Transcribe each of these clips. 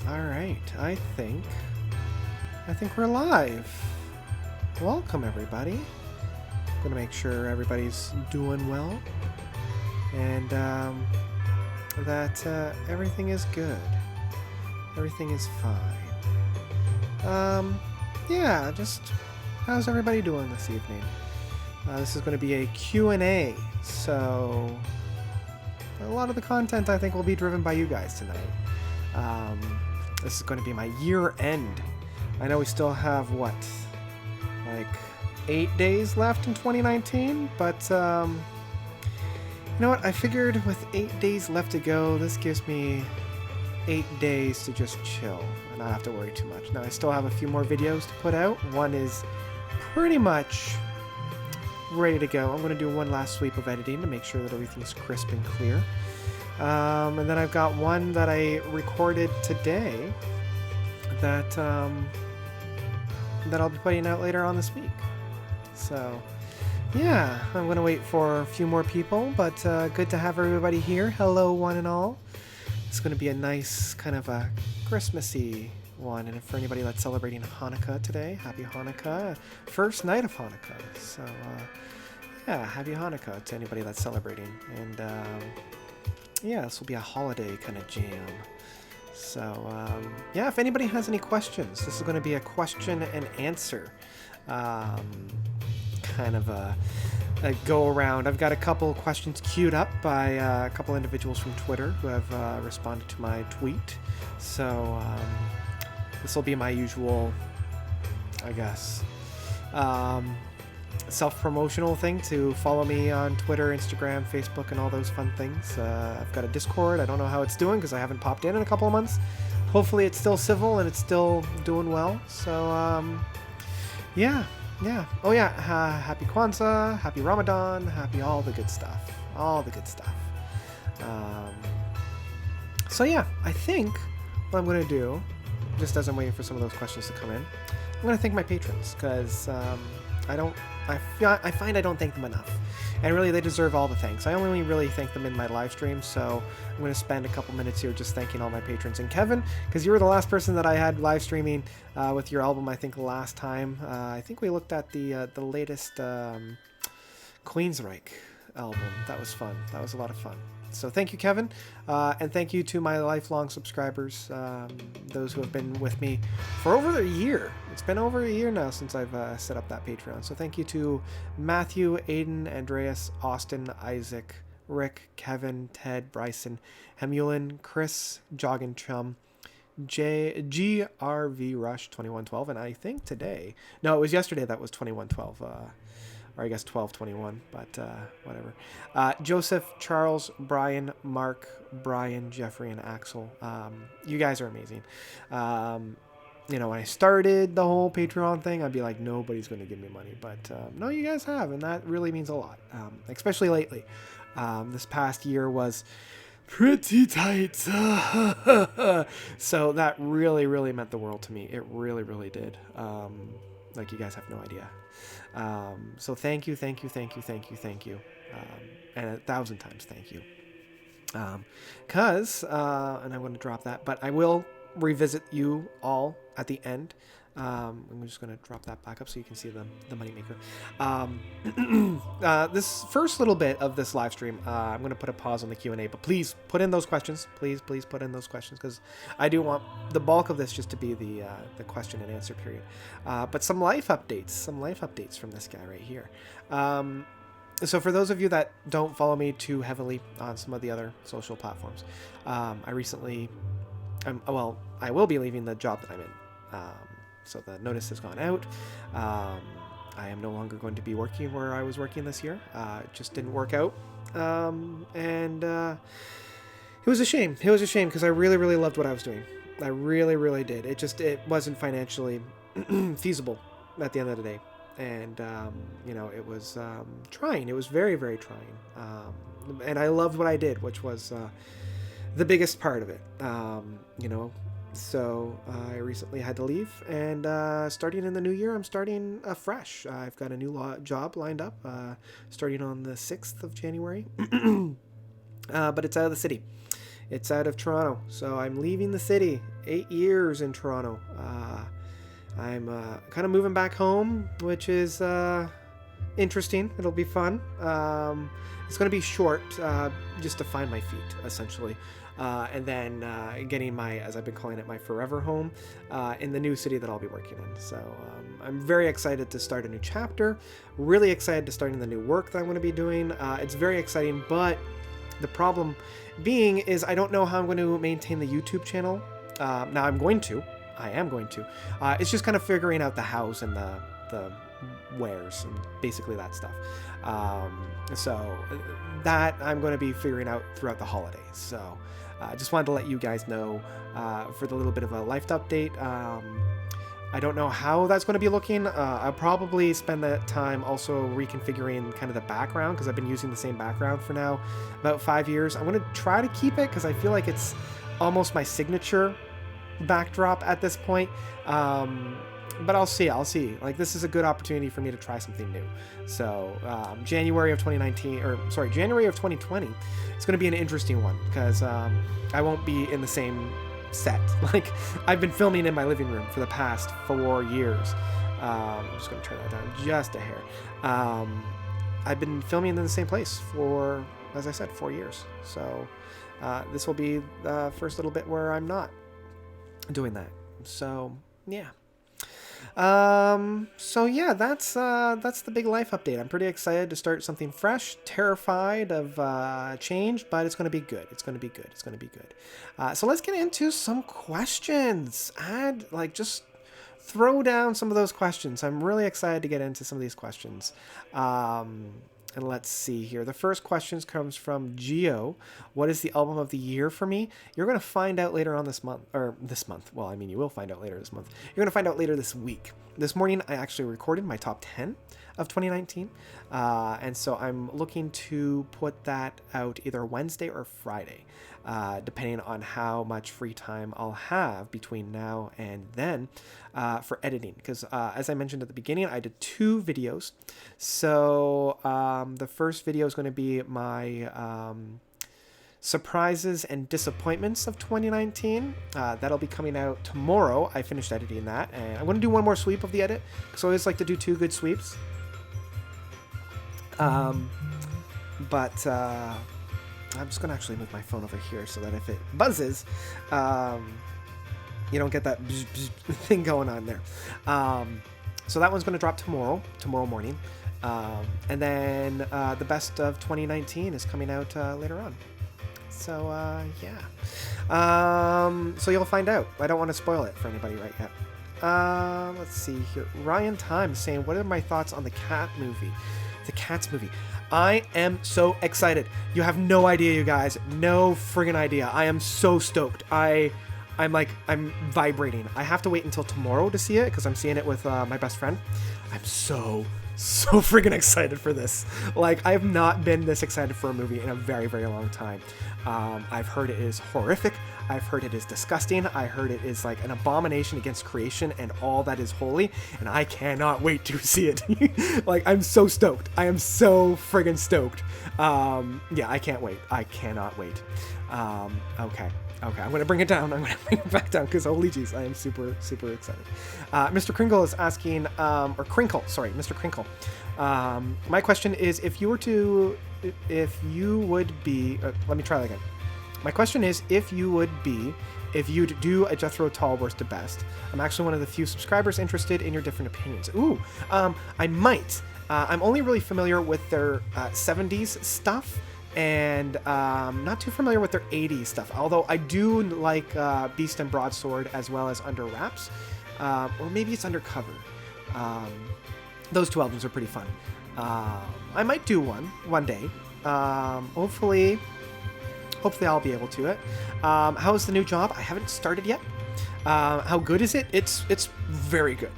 All right, I think we're live. Welcome, everybody. I'm gonna make sure everybody's doing well and that everything is good. Everything is fine. Yeah, just how's everybody doing this evening? This is going to be a Q&A, so a lot of the content I think will be driven by you guys tonight. This is going to be my year end. I know we still have, what, like 8 days left in 2019, but you know what, I figured with 8 days left to go, this gives me 8 days to just chill and not have to worry too much. Now, I still have a few more videos to put out. One is pretty much ready to go. I'm going to do one last sweep of editing to make sure that everything's crisp and clear. And then I've got one that I recorded today that that I'll be putting out later on this week. So, yeah, I'm going to wait for a few more people, but good to have everybody here. Hello, one and all. It's going to be a nice kind of a Christmassy one, and for anybody that's celebrating Hanukkah today, happy Hanukkah. First night of Hanukkah, so yeah, happy Hanukkah to anybody that's celebrating. And yeah, this will be a holiday kind of jam. So yeah, if anybody has any questions, this is going to be a question and answer kind of a go around. I've got a couple questions queued up by a couple individuals from Twitter who have responded to my tweet. So this will be my usual, I guess, self-promotional thing to follow me on Twitter, Instagram, Facebook, and all those fun things. I've got a Discord. I don't know how it's doing because I haven't popped in a couple of months. Hopefully it's still civil and it's still doing well. So yeah. Oh yeah, happy Kwanzaa, happy Ramadan, happy all the good stuff. So yeah, I think what I'm going to do, just as I'm waiting for some of those questions to come in, I'm going to thank my patrons, because I find I don't thank them enough. And really, they deserve all the thanks. I only really thank them in my live stream, so I'm going to spend a couple minutes here just thanking all my patrons. And Kevin, because you were the last person that I had live streaming with your album, I think, last time. I think we looked at the latest Queensryche album. That was fun. That was a lot of fun. So thank you, Kevin, and thank you to my lifelong subscribers, those who have been with me for over a year. It's been over a year now since I've set up that Patreon. So thank you to Matthew, Aiden, Andreas, Austin, Isaac, Rick, Kevin, Ted, Bryson, Hemulin, Chris, Joggin Chum, GRV Rush 2112, and I think today, no, it was yesterday that was 2112. Or I guess 1221, but whatever. Joseph, Charles, Brian, Mark, Brian, Jeffrey, and Axel. You guys are amazing. You know, when I started the whole Patreon thing, I'd be like, nobody's going to give me money. But no, you guys have, and that really means a lot, especially lately. This past year was pretty tight. So that really, really meant the world to me. It really, really did. Like, you guys have no idea. So thank you. And 1,000 times thank you. And I'm going to drop that, but I will revisit you all at the end. I'm just going to drop that back up so you can see the moneymaker. This first little bit of this live stream, I'm going to put a pause on the Q&A, but please put in those questions. Please put in those questions, because I do want the bulk of this just to be the question and answer period. But some life updates from this guy right here. So for those of you that don't follow me too heavily on some of the other social platforms, I will be leaving the job that I'm in. So the notice has gone out. I am no longer going to be working where I was working this year. It just didn't work out. And it was a shame. It was a shame because I really, really loved what I was doing. I really, really did. It wasn't financially feasible at the end of the day. And, you know, it was trying. It was very, very trying. And I loved what I did, which was the biggest part of it. You know, so I recently had to leave, and starting in the new year, I'm starting fresh. I've got a new job lined up, starting on the 6th of January, but it's out of the city. It's out of Toronto, so I'm leaving the city. 8 years in Toronto. I'm kind of moving back home, which is interesting. It'll be fun. It's going to be short, just to find my feet, essentially. And then getting my, as I've been calling it, my forever home in the new city that I'll be working in. So I'm very excited to start a new chapter, really excited to start in the new work that I'm going to be doing. It's very exciting, but the problem being is I don't know how I'm going to maintain the YouTube channel. Now I am going to. It's just kind of figuring out the hows and the wheres and basically that stuff. So that I'm going to be figuring out throughout the holidays. So I just wanted to let you guys know for the little bit of a life update. I don't know how that's going to be looking. I'll probably spend that time also reconfiguring kind of the background, because I've been using the same background for now about 5 years. I'm going to try to keep it because I feel like it's almost my signature backdrop at this point. But I'll see. Like, this is a good opportunity for me to try something new. So January of 2020, it's going to be an interesting one, because I won't be in the same set. Like, I've been filming in my living room for the past 4 years. I'm just going to turn that down just a hair. I've been filming in the same place for, as I said, 4 years. So this will be the first little bit where I'm not doing that. So yeah. So yeah, that's the big life update. I'm pretty excited to start something fresh, terrified of change, but it's going to be good. It's going to be good. So let's get into some questions. Just throw down some of those questions. I'm really excited to get into some of these questions. And let's see here. The first question comes from Geo. What is the album of the year for me? You're going to find out later on this month. Well, I mean, you will find out later this month. You're going to find out later this week. This morning, I actually recorded my top 10 of 2019. And so I'm looking to put that out either Wednesday or Friday, depending on how much free time I'll have between now and then for editing. Because as I mentioned at the beginning, I did 2 videos. So the first video is going to be my surprises and disappointments of 2019. That'll be coming out tomorrow. I finished editing that, and I'm going to do one more sweep of the edit, because I always like to do 2 good sweeps. But I'm just going to actually move my phone over here so that if it buzzes, you don't get that bzz, bzz thing going on there. So that one's going to drop tomorrow morning. And then the best of 2019 is coming out later on. So, yeah. So you'll find out. I don't want to spoil it for anybody right yet. Let's see here. Ryan Time saying, what are my thoughts on the Cat movie? The Cats movie. I am so excited. You have no idea, you guys. No friggin' idea. I am so stoked. I'm vibrating. I have to wait until tomorrow to see it, because I'm seeing it with my best friend. I'm so friggin' excited for this. Like, I have not been this excited for a movie in a very, very long time. I've heard it is horrific. I've heard it is disgusting. I heard it is like an abomination against creation and all that is holy, and I cannot wait to see it. Like, I'm so stoked. I am so friggin' stoked. Yeah, I can't wait. I cannot wait. Okay, I'm going to bring it down. I'm going to bring it back down, because holy jeez, I am super excited. Mr. Kringle is asking, Mr. Crinkle. My question is, if you would be, let me try that again. My question is, if you'd do a Jethro Tull worst to best. I'm actually one of the few subscribers interested in your different opinions. Ooh, I might. I'm only really familiar with their 70s stuff, and not too familiar with their 80s stuff, although I do like Beast and Broadsword as well as Under Wraps, or maybe it's Undercover. Those 2 albums are pretty fun. I might do one day. Hopefully I'll be able to it. How's the new job? I haven't started yet. How good is it? It's very good.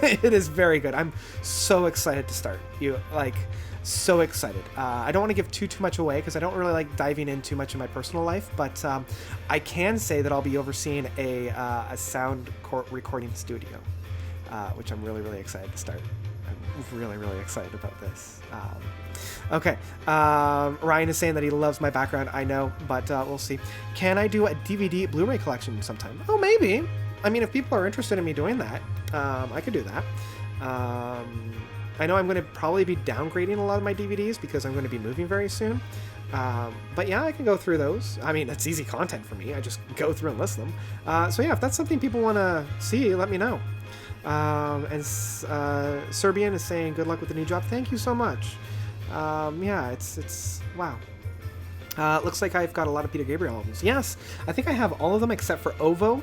It is very good. I'm so excited to start. So excited. I don't want to give too much away, because I don't really like diving in too much in my personal life, but I can say that I'll be overseeing a sound recording studio, which I'm really excited to start. I'm really, really excited about this. Okay. Ryan is saying that he loves my background. I know, but we'll see. Can I do a DVD Blu-ray collection sometime? Oh, maybe. I mean, if people are interested in me doing that, I could do that. I know I'm going to probably be downgrading a lot of my DVDs because I'm going to be moving very soon. But yeah, I can go through those. I mean, it's easy content for me. I just go through and list them. So yeah, if that's something people want to see, let me know. Serbian is saying good luck with the new job. Thank you so much. Yeah, it's wow. Looks like I've got a lot of Peter Gabriel albums. Yes, I think I have all of them except for Ovo.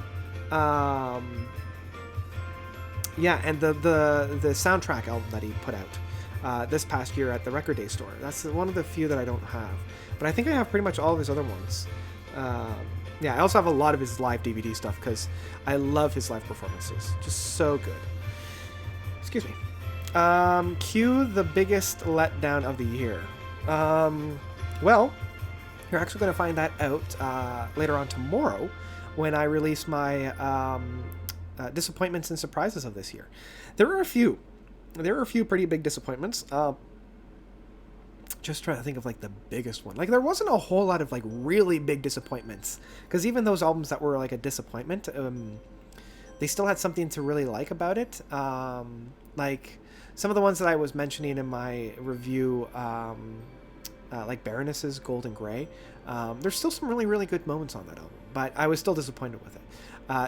Yeah, and the soundtrack album that he put out this past year at the Record Day store. That's one of the few that I don't have. But I think I have pretty much all of his other ones. Yeah, I also have a lot of his live DVD stuff because I love his live performances. Just so good. Excuse me. Cue the biggest letdown of the year. Well, you're actually going to find that out later on tomorrow when I release my disappointments and surprises of this year. There are a few pretty big disappointments. Just trying to think of like the biggest one. Like there wasn't a whole lot of like really big disappointments because even those albums that were like a disappointment, they still had something to really like about it. Like some of the ones that I was mentioning in my review, like Baroness's Gold and Grey. There's still some really, really good moments on that album, but I was still disappointed with it.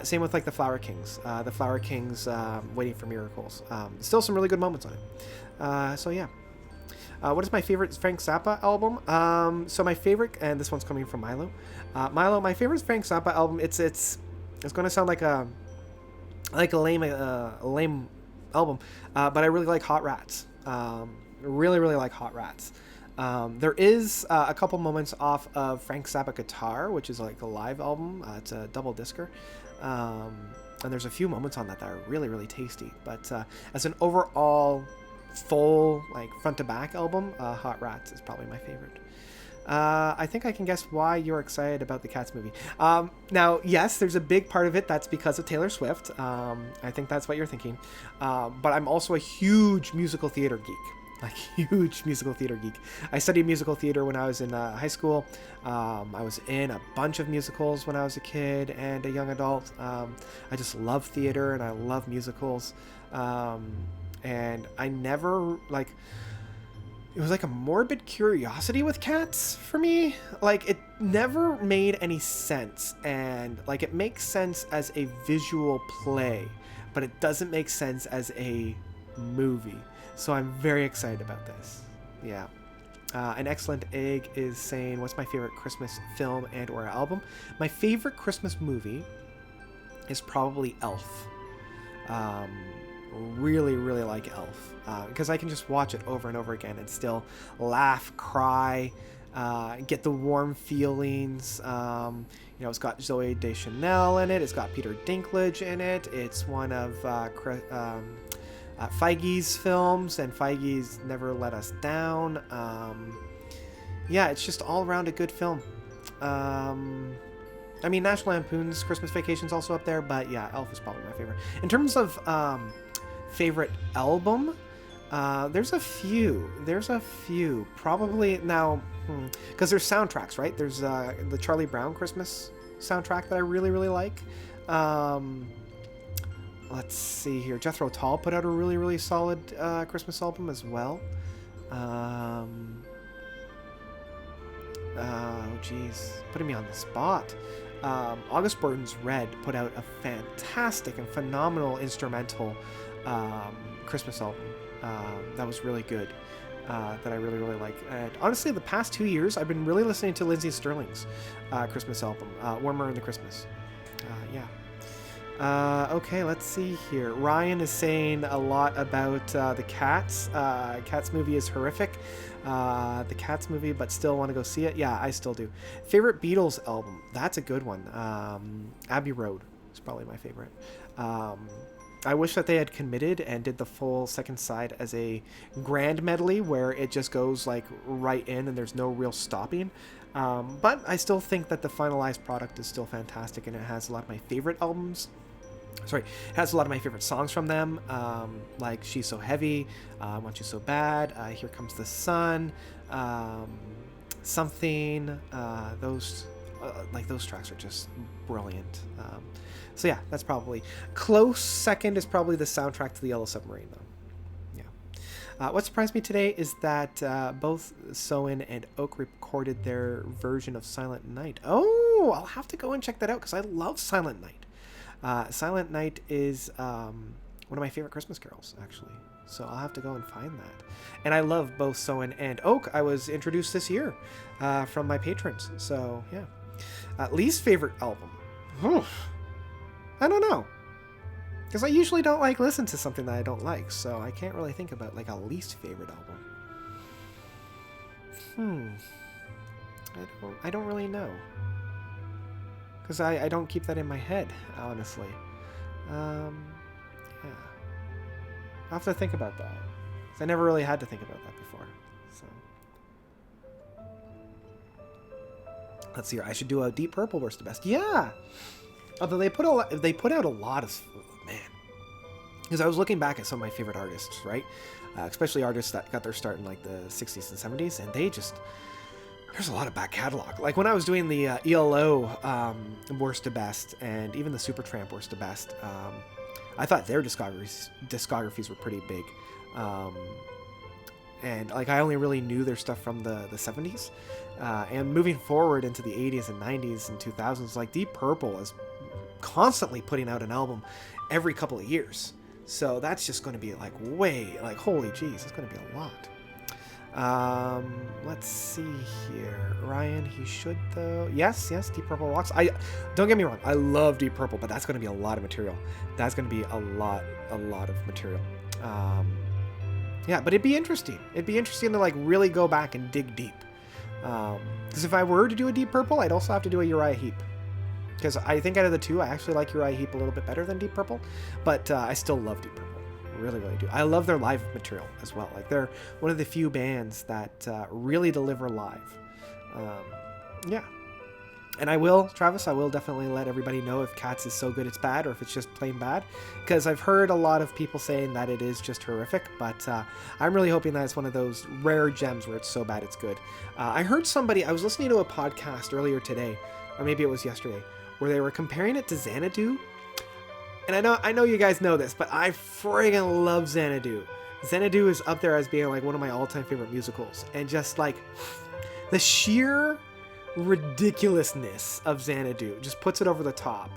Same with like the Flower Kings. The Flower Kings, Waiting for Miracles. Still some really good moments on it. So yeah. What is my favorite Frank Zappa album? So my favorite, and this one's coming from Milo. Milo, my favorite Frank Zappa album. It's going to sound like a lame album, but I really like Hot Rats. Really, really like Hot Rats. There is a couple moments off of Frank Zappa Guitar, which is like a live album. It's a double discer. And there's a few moments on that are really, really tasty. But as an overall full, like front to back album, Hot Rats is probably my favorite. I think I can guess why you're excited about the Cats movie. Now, yes, there's a big part of it that's because of Taylor Swift. I think that's what you're thinking. But I'm also a huge musical theater geek. Like huge musical theater geek. I studied musical theater when I was in high school. I was in a bunch of musicals when I was a kid and a young adult. I just love theater and I love musicals. And I never it was like a morbid curiosity with Cats for me. Like it never made any sense, and like it makes sense as a visual play, but it doesn't make sense as a movie. So I'm very excited about this. Yeah. An Excellent Egg is saying, what's my favorite Christmas film and or album? My favorite Christmas movie is probably Elf. Really, really like Elf. Because I can just watch it over and over again and still laugh, cry, get the warm feelings. It's got Zooey Deschanel in it. It's got Peter Dinklage in it. It's one of Feige's films, and Feige's Never Let Us Down. Yeah, it's just all around a good film. I mean, National Lampoon's Christmas Vacation's also up there, but yeah, Elf is probably my favorite. In terms of favorite album, there's a few. Probably now, because there's soundtracks, right? There's the Charlie Brown Christmas soundtrack that I really, really like. Let's see here. Jethro Tull put out a really, really solid Christmas album as well. Oh, geez. Putting me on the spot. August Burton's Red put out a fantastic and phenomenal instrumental Christmas album that was really good, that I really, really like. And honestly, the past 2 years, I've been really listening to Lindsey Sterling's Christmas album, Warmer in the Christmas. Yeah. Okay, let's see here. Ryan is saying a lot about the Cats. Cats movie is horrific. The Cats movie, but still want to go see it. Yeah, I still do. Favorite Beatles album? That's a good one. Abbey Road is probably my favorite. I wish that they had committed and did the full second side as a grand medley where it just goes like right in and there's no real stopping. But I still think that the finalized product is still fantastic and it has a lot of my favorite albums Sorry, it has a lot of my favorite songs from them, like She's So Heavy, I Want You So Bad, Here Comes the Sun, Something, those tracks are just brilliant. So yeah, that's probably close second is probably the soundtrack to the Yellow Submarine though. Yeah. What surprised me today is that both Soen and Oak recorded their version of Silent Night. Oh, I'll have to go and check that out because I love Silent Night. Silent Night is one of my favorite Christmas carols, actually. So I'll have to go and find that. And I love both Soen and Oak. I was introduced this year from my patrons. So, yeah. Least favorite album? I don't know. Because I usually don't listen to something that I don't like. So I can't really think about a least favorite album. I don't really know. Because I don't keep that in my head, honestly. Yeah. I'll have to think about that. 'Cause I never really had to think about that before. So. Let's see here. I should do a Deep Purple worst to best. Yeah! Although they put out a lot of... Man. Because I was looking back at some of my favorite artists, right? Especially artists that got their start in the 60s and 70s. And they just... There's a lot of back catalog. Like when I was doing the ELO worst to best and even the Supertramp worst to best, I thought their discographies were pretty big. And I only really knew their stuff from the 70s. And moving forward into the 80s and 90s and 2000s, Deep Purple is constantly putting out an album every couple of years. So that's just going to be holy jeez, it's going to be a lot. Let's see here. Ryan, he should though. Yes, Deep Purple rocks. Don't get me wrong, I love Deep Purple, but that's going to be a lot of material. That's going to be a lot of material. Yeah, but it'd be interesting. It'd be interesting to really go back and dig deep. Because if I were to do a Deep Purple, I'd also have to do a Uriah Heep. Because I think out of the two, I actually like Uriah Heep a little bit better than Deep Purple, but I still love Deep Purple. Really do. I love their live material as well. They're one of the few bands that really deliver live. Yeah. And I will definitely let everybody know if Cats is so good it's bad or if it's just plain bad. Because I've heard a lot of people saying that it is just horrific. But I'm really hoping that it's one of those rare gems where it's so bad it's good. I heard I was listening to a podcast earlier today, or maybe it was yesterday, where they were comparing it to Xanadu. And I know you guys know this, but I friggin' love Xanadu. Xanadu is up there as being one of my all-time favorite musicals. And just the sheer ridiculousness of Xanadu just puts it over the top.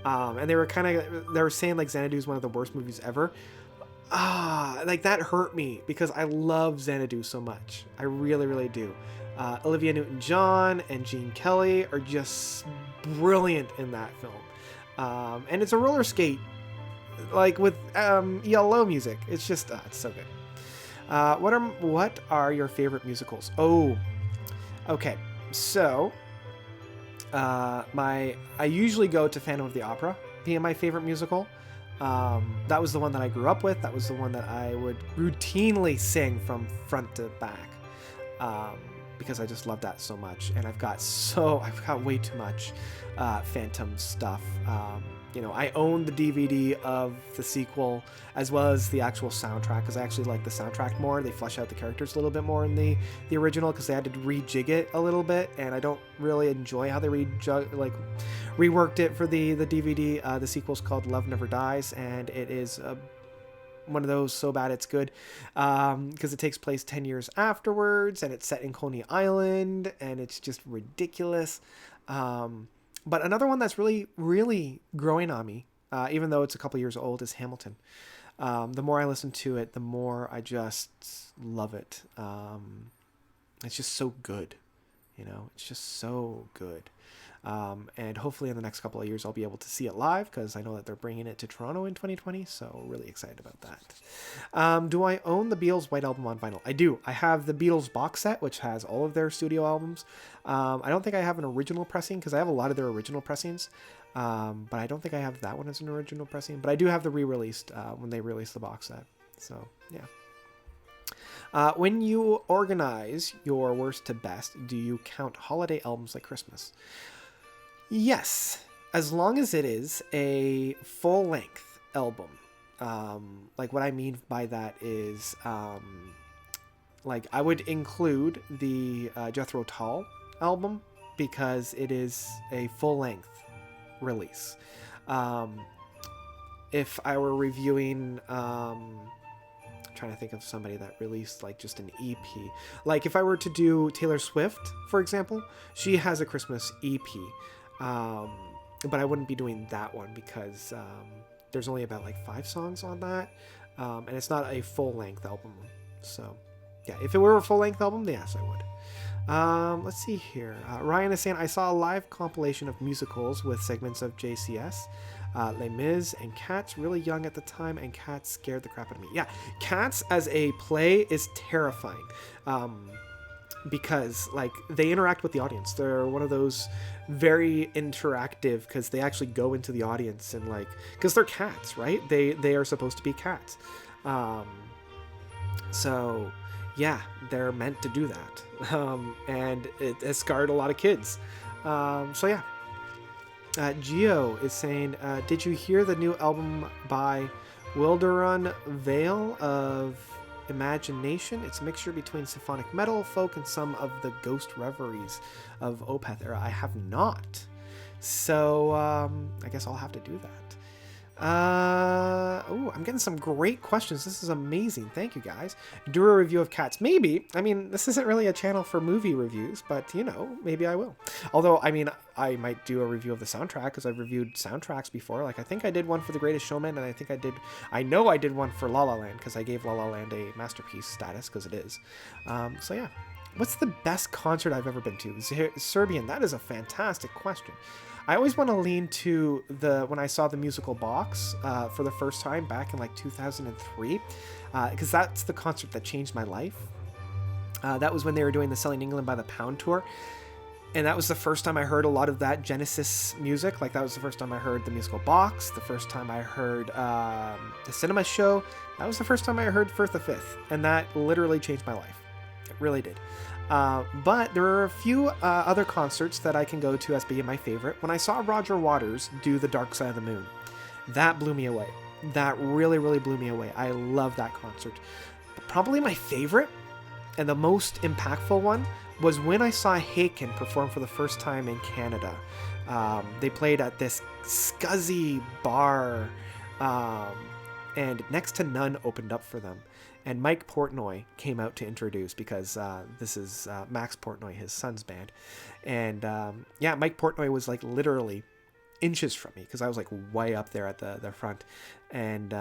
And they were saying Xanadu is one of the worst movies ever. That hurt me because I love Xanadu so much. I really do. Olivia Newton-John and Gene Kelly are just brilliant in that film. And it's a roller skate, with ELO music. It's just, it's so good. What are your favorite musicals? Oh, okay. So, I usually go to Phantom of the Opera being my favorite musical. That was the one that I grew up with. That was the one that I would routinely sing from front to back. Because I just love that so much, and I've got way too much Phantom stuff. I own the DVD of the sequel as well as the actual soundtrack because I actually like the soundtrack more. They flesh out the characters a little bit more in the original because they had to rejig it a little bit, and I don't really enjoy how they reworked it for the DVD. The sequel's called Love Never Dies, and it is one of those so bad it's good because it takes place 10 years afterwards and it's set in Coney Island and it's just ridiculous. But another one that's really growing on me, even though it's a couple years old, is Hamilton. The more I listen to it, the more I just love it. It's just so good. It's just so good. And hopefully in the next couple of years I'll be able to see it live because I know that they're bringing it to Toronto in 2020, so really excited about that. Do I own the Beatles' White Album on vinyl? I do. I have the Beatles box set, which has all of their studio albums. I don't think I have an original pressing because I have a lot of their original pressings, but I don't think I have that one as an original pressing, but I do have the re-released when they released the box set. So, yeah. When you organize your worst to best, do you count holiday albums like Christmas? Yes, as long as it is a full-length album. Like, what I mean by that is, like, I would include the Jethro Tull album because it is a full-length release. If I were reviewing, trying to think of somebody that released like just an EP, like if I were to do Taylor Swift, for example, she has a Christmas EP, but I wouldn't be doing that one because there's only about like 5 songs on that, and it's not a full-length album. So yeah, if it were a full-length album, then yes, I would. Let's see here. Ryan is saying, I saw a live compilation of musicals with segments of JCS, Les Mis, and Cats, really young at the time, and Cats scared the crap out of me. Yeah, Cats as a play is terrifying, because like they interact with the audience. They're one of those very interactive, because they actually go into the audience and like, because they're cats, right? They are supposed to be cats. So yeah, they're meant to do that. And it has scarred a lot of kids. So yeah. Gio is saying, did you hear the new album by Wilderun Vale of Imagination? It's a mixture between symphonic metal, folk, and some of the ghost reveries of Opeth era. I have not. So I guess I'll have to do that. Oh, I'm getting some great questions. This is amazing. Thank you, guys. Do a review of Cats. Maybe. I mean, this isn't really a channel for movie reviews, but, you know, maybe I will. Although, I mean, I might do a review of the soundtrack, because I've reviewed soundtracks before. Like, I think I did one for The Greatest Showman, and I know I did one for La La Land, because I gave La La Land a masterpiece status, because it is. So, yeah. What's the best concert I've ever been to? Serbian. That is a fantastic question. I always want to lean to when I saw the musical Box for the first time back in like 2003, because that's the concert that changed my life. That was when they were doing the Selling England by the Pound tour, and that was the first time I heard a lot of that Genesis music. Like, that was the first time I heard the musical Box, the first time I heard the cinema show. That was the first time I heard Firth the Fifth, and that literally changed my life. It really did. But there are a few other concerts that I can go to as being my favorite. When I saw Roger Waters do The Dark Side of the Moon, that blew me away. That really, really blew me away. I love that concert. But probably my favorite and the most impactful one was when I saw Haken perform for the first time in Canada. They played at this scuzzy bar, and Next to None opened up for them. And Mike Portnoy came out to introduce, because this is Max Portnoy, his son's band. And yeah, Mike Portnoy was like literally inches from me, because I was like way up there at the front. And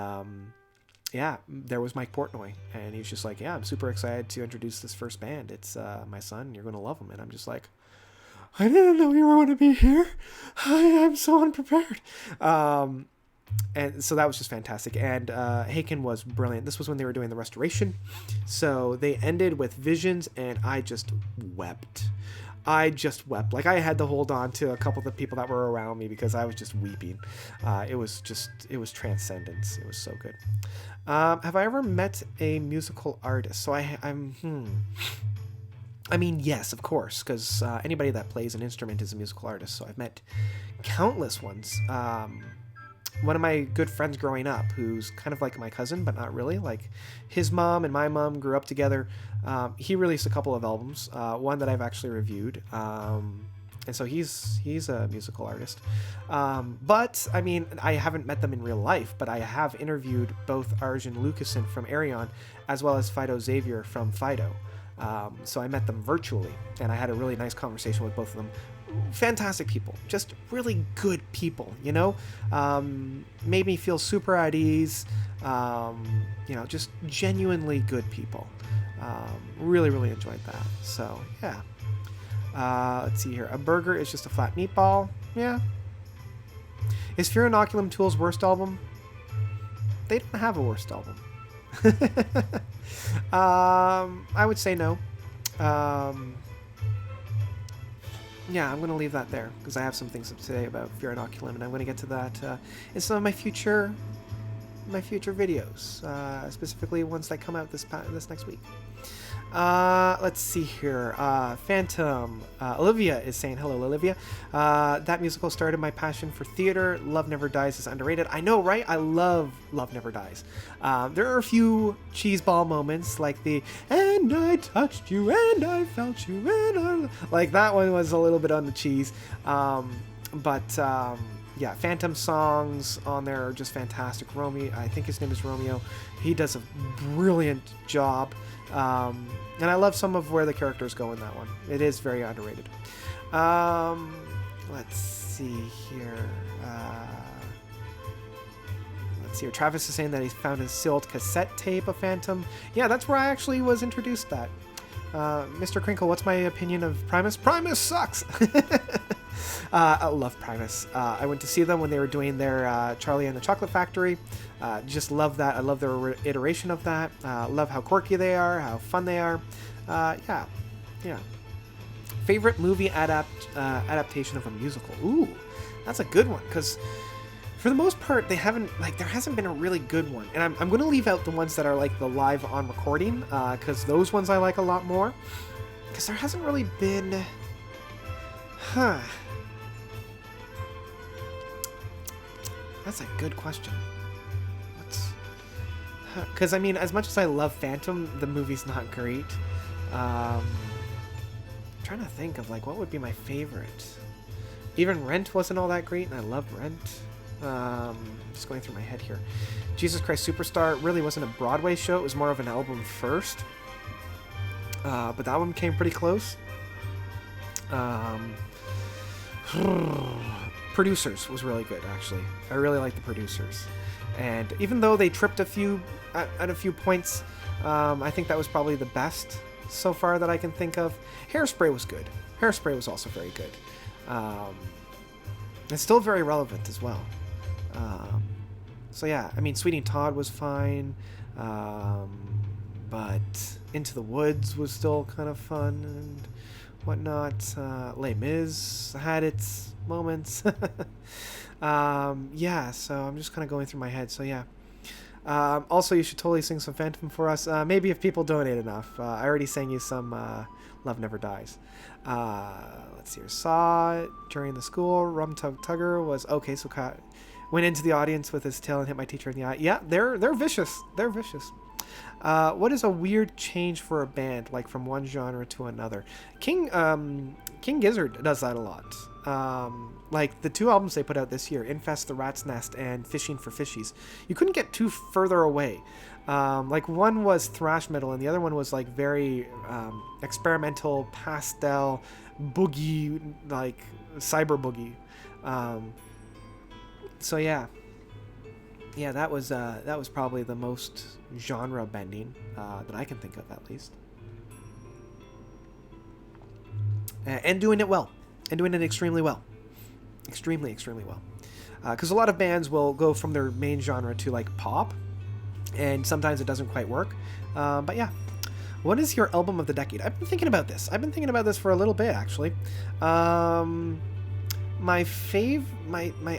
yeah, there was Mike Portnoy. And he was just like, yeah, I'm super excited to introduce this first band. It's my son. You're going to love him. And I'm just like, I didn't know you were going to be here. I'm so unprepared. And so that was just fantastic. And Haken was brilliant. This was when they were doing the restoration. So they ended with Visions, and I just wept. Like, I had to hold on to a couple of the people that were around me, because I was just weeping. It was transcendence. It was so good. Have I ever met a musical artist? So I mean, yes, of course, because anybody that plays an instrument is a musical artist. So I've met countless ones. One of my good friends growing up, who's kind of like my cousin, but not really, like his mom and my mom grew up together. He released a couple of albums, one that I've actually reviewed. And so he's a musical artist. But I mean, I haven't met them in real life, but I have interviewed both Arjun Lucasen from Arion, as well as Fido Xavier from Fido. So I met them virtually, and I had a really nice conversation with both of them. Fantastic people, just really good people, you know. Made me feel super at ease. You know, just genuinely good people. Really, really enjoyed that. So yeah. Let's see here. A burger is just a flat meatball. Yeah. Is Fear Inoculum Tool's worst album? They don't have a worst album. I would say no. Yeah, I'm going to leave that there, because I have some things to say about Fear Inoculum, and I'm going to get to that in some of my future videos, specifically ones that come out this next week. Let's see here. Phantom. Olivia is saying, hello, Olivia. That musical started my passion for theater. Love Never Dies is underrated. I know, right? I love Love Never Dies. There are a few cheeseball moments, like the, and I touched you, and I felt you, and I... Like, that one was a little bit on the cheese. Yeah, Phantom songs on there are just fantastic. Romeo, I think his name is Romeo. He does a brilliant job. And I love some of where the characters go in that one. It is very underrated. Let's see here. Travis is saying that he found his sealed cassette tape of Phantom. Yeah, that's where I actually was introduced to that. Mr. Crinkle, what's my opinion of Primus? Primus sucks! I love Primus. I went to see them when they were doing their Charlie and the Chocolate Factory. Just love that. I love their iteration of that. Love how quirky they are, how fun they are. Yeah. Favorite movie adaptation of a musical? Ooh, that's a good one, because for the most part, there hasn't been a really good one. And I'm going to leave out the ones that are like the live on recording, because those ones I like a lot more. Because there hasn't really been... That's a good question. Because, I mean, as much as I love Phantom, the movie's not great. I'm trying to think of, like, what would be my favorite. Even Rent wasn't all that great, and I loved Rent. Just going through my head here. Jesus Christ Superstar really wasn't a Broadway show. It was more of an album first. But that one came pretty close. Producers was really good, actually. I really like the Producers. And even though they tripped at a few points, I think that was probably the best so far that I can think of. Hairspray was good. Hairspray was also very good. It's still very relevant as well. So yeah, I mean, Sweeney Todd was fine, but Into the Woods was still kind of fun and whatnot. Les Mis had its moments. Yeah, so I'm just kind of going through my head. So yeah. Also, you should totally sing some Phantom for us. Maybe if people donate enough. I already sang you some Love Never Dies. Let's see here. Saw it during the school. Rum Tug Tugger was okay. So went into the audience with his tail and hit my teacher in the eye. Yeah, they're vicious. They're vicious. What is a weird change for a band, like from one genre to another? King Gizzard does that a lot. Like the two albums they put out this year, Infest the Rat's Nest and Fishing for Fishies, you couldn't get too further away. Like one was thrash metal and the other one was like very experimental pastel boogie, like cyber boogie. So yeah, that was probably the most genre bending that I can think of, at least, and doing it well. And doing it extremely well. Extremely well. Because a lot of bands will go from their main genre to, like, pop. And sometimes it doesn't quite work. But yeah. What is your album of the decade? I've been thinking about this. For a little bit, actually. My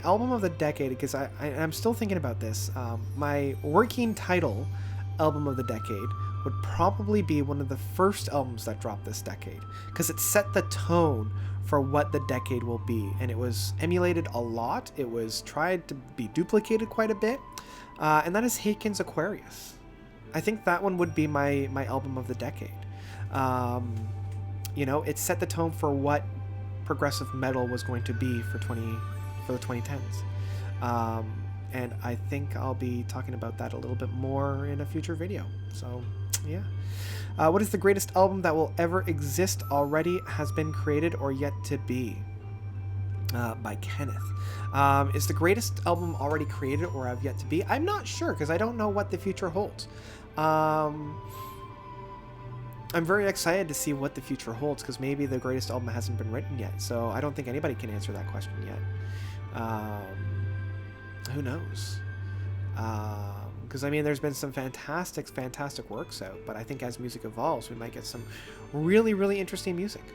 album of the decade, because I'm still thinking about this. My working title album of the decade would probably be one of the first albums that dropped this decade. Because it set the tone for what the decade will be, and it was emulated a lot. It was tried to be duplicated quite a bit, and that is Haken's Aquarius. I think that one would be my album of the decade. It set the tone for what progressive metal was going to be for the 2010s, and I think I'll be talking about that a little bit more in a future video. So yeah. What is the greatest album that will ever exist, already has been created, or yet to be? By Kenneth. Is the greatest album already created or have yet to be? I'm not sure, because I don't know what the future holds. I'm very excited to see what the future holds, because maybe the greatest album hasn't been written yet. So I don't think anybody can answer that question yet. Who knows? Because, I mean, there's been some fantastic works out, but I think as music evolves, we might get some really, really interesting music.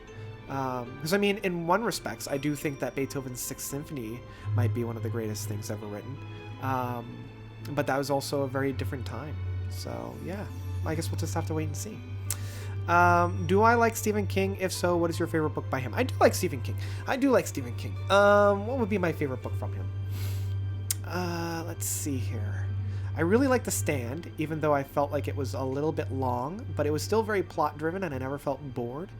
Because, I mean, in one respects, I do think that Beethoven's Sixth Symphony might be one of the greatest things ever written. But that was also a very different time. So, yeah, I guess we'll just have to wait and see. Do I like Stephen King? If so, what is your favorite book by him? I do like Stephen King. What would be my favorite book from him? Let's see here. I really like The Stand, even though I felt like it was a little bit long, but it was still very plot driven and I never felt bored.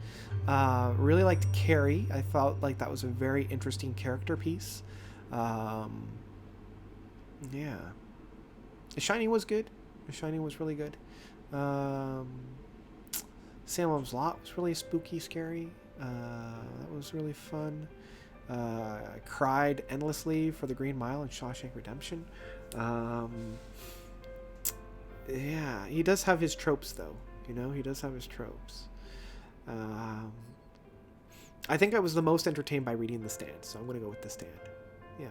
Really liked Carrie. I felt like that was a very interesting character piece. Yeah. The Shining was good. The Shining was really good. Salem's Lot was really spooky, scary. That was really fun. I cried endlessly for The Green Mile and Shawshank Redemption. Yeah, he does have his tropes, though. You know, he does have his tropes. I think I was the most entertained by reading The Stand, so I'm going to go with The Stand. Yeah.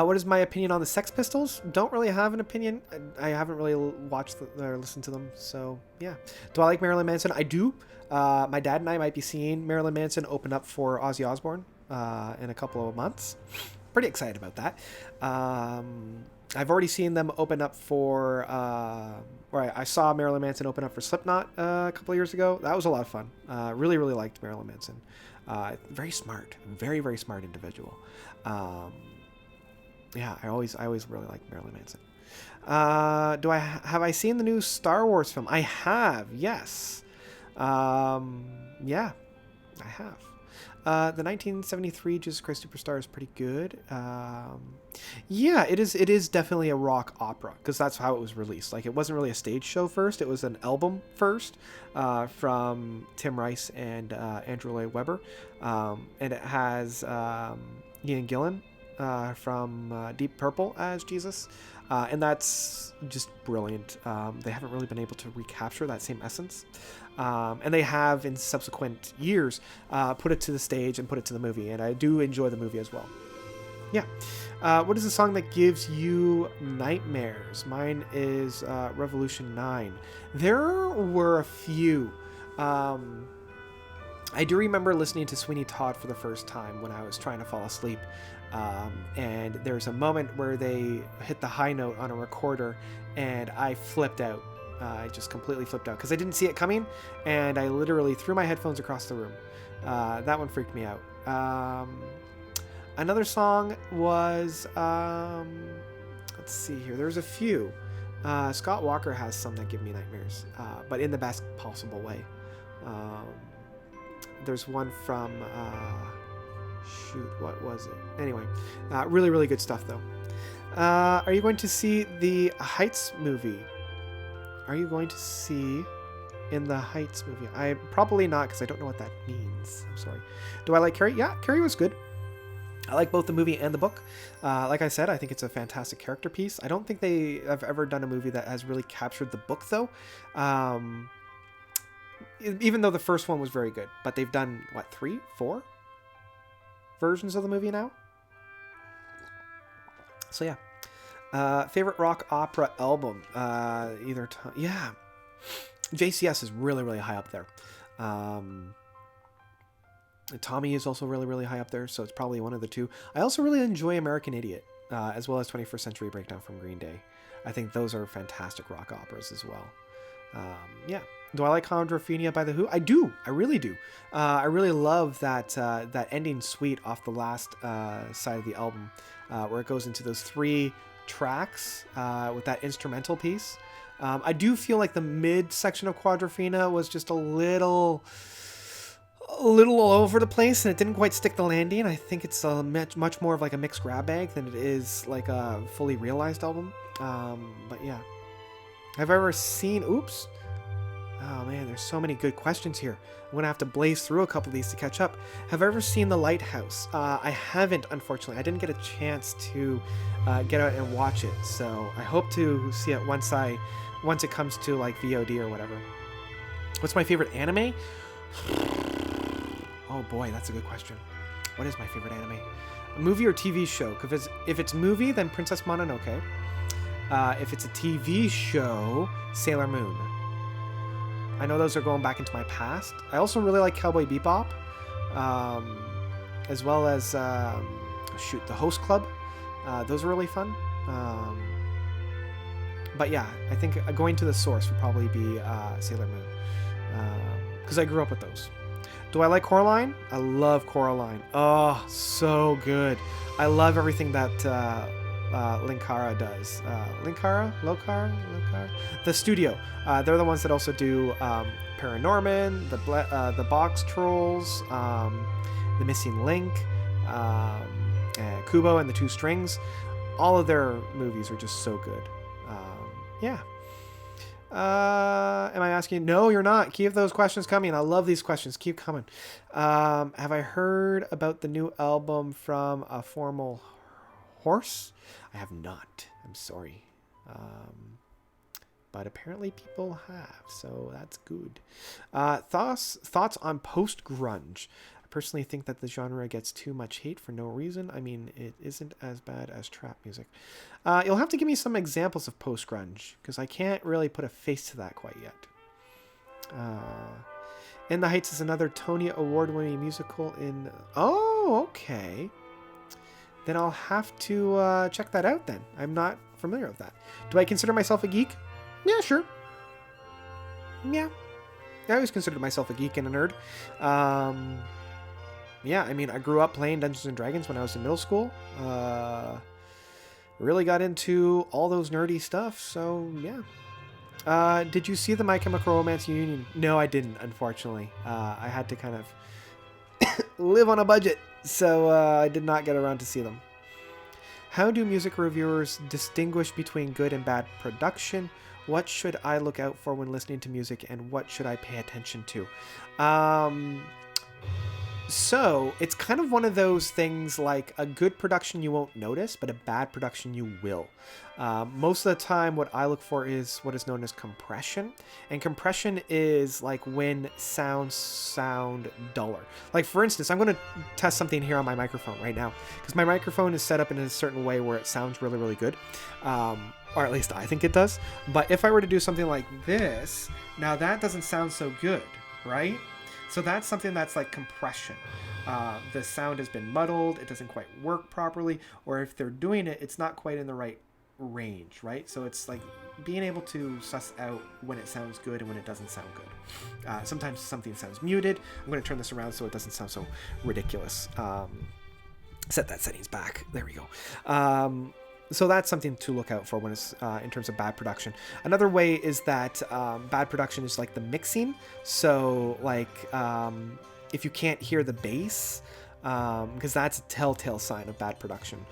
What is my opinion on the Sex Pistols? Don't really have an opinion. I haven't really watched or listened to them, so yeah. Do I like Marilyn Manson? I do. My dad and I might be seeing Marilyn Manson open up for Ozzy Osbourne in a couple of months. Pretty excited about that. I've already seen them open up for... I saw Marilyn Manson open up for Slipknot a couple of years ago. That was a lot of fun. Really, really liked Marilyn Manson. Very smart. Very, very smart individual. Yeah, I always really liked Marilyn Manson. Have I seen the new Star Wars film? I have, yes. Yeah, I have. The 1973 Jesus Christ Superstar is pretty good. Yeah, it is definitely a rock opera because that's how it was released. Like, it wasn't really a stage show first. It was an album first from Tim Rice and Andrew Lloyd Webber. And it has Ian Gillan from Deep Purple as Jesus. And that's just brilliant. They haven't really been able to recapture that same essence. And they have, in subsequent years, put it to the stage and put it to the movie. And I do enjoy the movie as well. Yeah. What is the song that gives you nightmares? Mine is Revolution 9. There were a few. I do remember listening to Sweeney Todd for the first time when I was trying to fall asleep. And there's a moment where they hit the high note on a recorder and I flipped out. I just completely flipped out because I didn't see it coming and I literally threw my headphones across the room. That one freaked me out. Another song was, let's see here. There's a few. Scott Walker has some that give me nightmares, but in the best possible way. There's one from, shoot, what was it? Anyway, really, really good stuff though. Are you going to see the Heights movie? Are you going to see in the Heights movie? I probably not because I don't know what that means. I'm sorry. Do I like Carrie? Yeah, Carrie was good. I like both the movie and the book. Like I said, I think it's a fantastic character piece. I don't think they have ever done a movie that has really captured the book though. Even though the first one was very good, but they've done what, 3, 4 versions of the movie now. So yeah. Favorite rock opera album? Yeah. JCS is really, really high up there. Tommy is also really, really high up there, so it's probably one of the two. I also really enjoy American Idiot, as well as 21st Century Breakdown from Green Day. I think those are fantastic rock operas as well. Yeah. Do I like Chondrophenia by The Who? I do. I really do. I really love that ending suite off the last side of the album, where it goes into those 3 tracks with that instrumental piece. I do feel like the mid section of Quadrophenia was just a little all over the place and it didn't quite stick the landing. I think it's a much more of like a mixed grab bag than it is like a fully realized album. But yeah. Have I ever seen... Oops. Oh man, there's so many good questions here. I'm going to have to blaze through a couple of these to catch up. Have I ever seen The Lighthouse? I haven't, unfortunately. I didn't get a chance to get out and watch it, so I hope to see it once it comes to like VOD or whatever. What's my favorite anime? Oh boy, that's a good question. What is my favorite anime? A movie or TV show? Because if it's movie, then Princess Mononoke. If it's a TV show, Sailor Moon. I know those are going back into my past. I also really like Cowboy Bebop, as well as The Host Club. Those are really fun. But yeah, I think going to the source would probably be Sailor Moon. because I grew up with those. Do I like Coraline? I love Coraline. Oh, so good. I love everything that Linkara does. Lokar? The studio. They're the ones that also do Paranorman, the Box Trolls, the Missing Link, Kubo and the Two Strings. All of their movies are just so good. Yeah. Am I asking? No, you're not. Keep those questions coming. I love these questions. Keep coming. Have I heard about the new album from A Formal Horse? I have not. I'm sorry. But apparently people have, so that's good. Thoughts on post-grunge? I personally think that the genre gets too much hate for no reason. I mean, it isn't as bad as trap music. You'll have to give me some examples of post-grunge, because I can't really put a face to that quite yet. In the Heights is another Tony Award-winning musical in... Oh, okay. Then I'll have to check that out then. I'm not familiar with that. Do I consider myself a geek? Yeah, sure. Yeah. I always considered myself a geek and a nerd. Yeah, I mean, I grew up playing Dungeons & Dragons when I was in middle school. Really got into all those nerdy stuff, so yeah. Did you see the My Chemical Romance Union? No, I didn't, unfortunately. I had to kind of live on a budget, so I did not get around to see them. How do music reviewers distinguish between good and bad production? What should I look out for when listening to music, and what should I pay attention to? So it's kind of one of those things, like a good production you won't notice, but a bad production you will. Most of the time what I look for is what is known as compression. And compression is like when sounds sound duller. Like for instance, I'm going to test something here on my microphone right now, because my microphone is set up in a certain way where it sounds really, really good. Or at least I think it does. But if I were to do something like this, now that doesn't sound so good, right? So that's something that's like compression. The sound has been muddled, it doesn't quite work properly, or if they're doing it, it's not quite in the right range, right? So it's like being able to suss out when it sounds good and when it doesn't sound good. Sometimes something sounds muted. I'm going to turn this around so it doesn't sound so ridiculous. Set that settings back. There we go. So that's something to look out for when it's in terms of bad production. Another way is that bad production is like the mixing. So like if you can't hear the bass, because that's a telltale sign of bad production.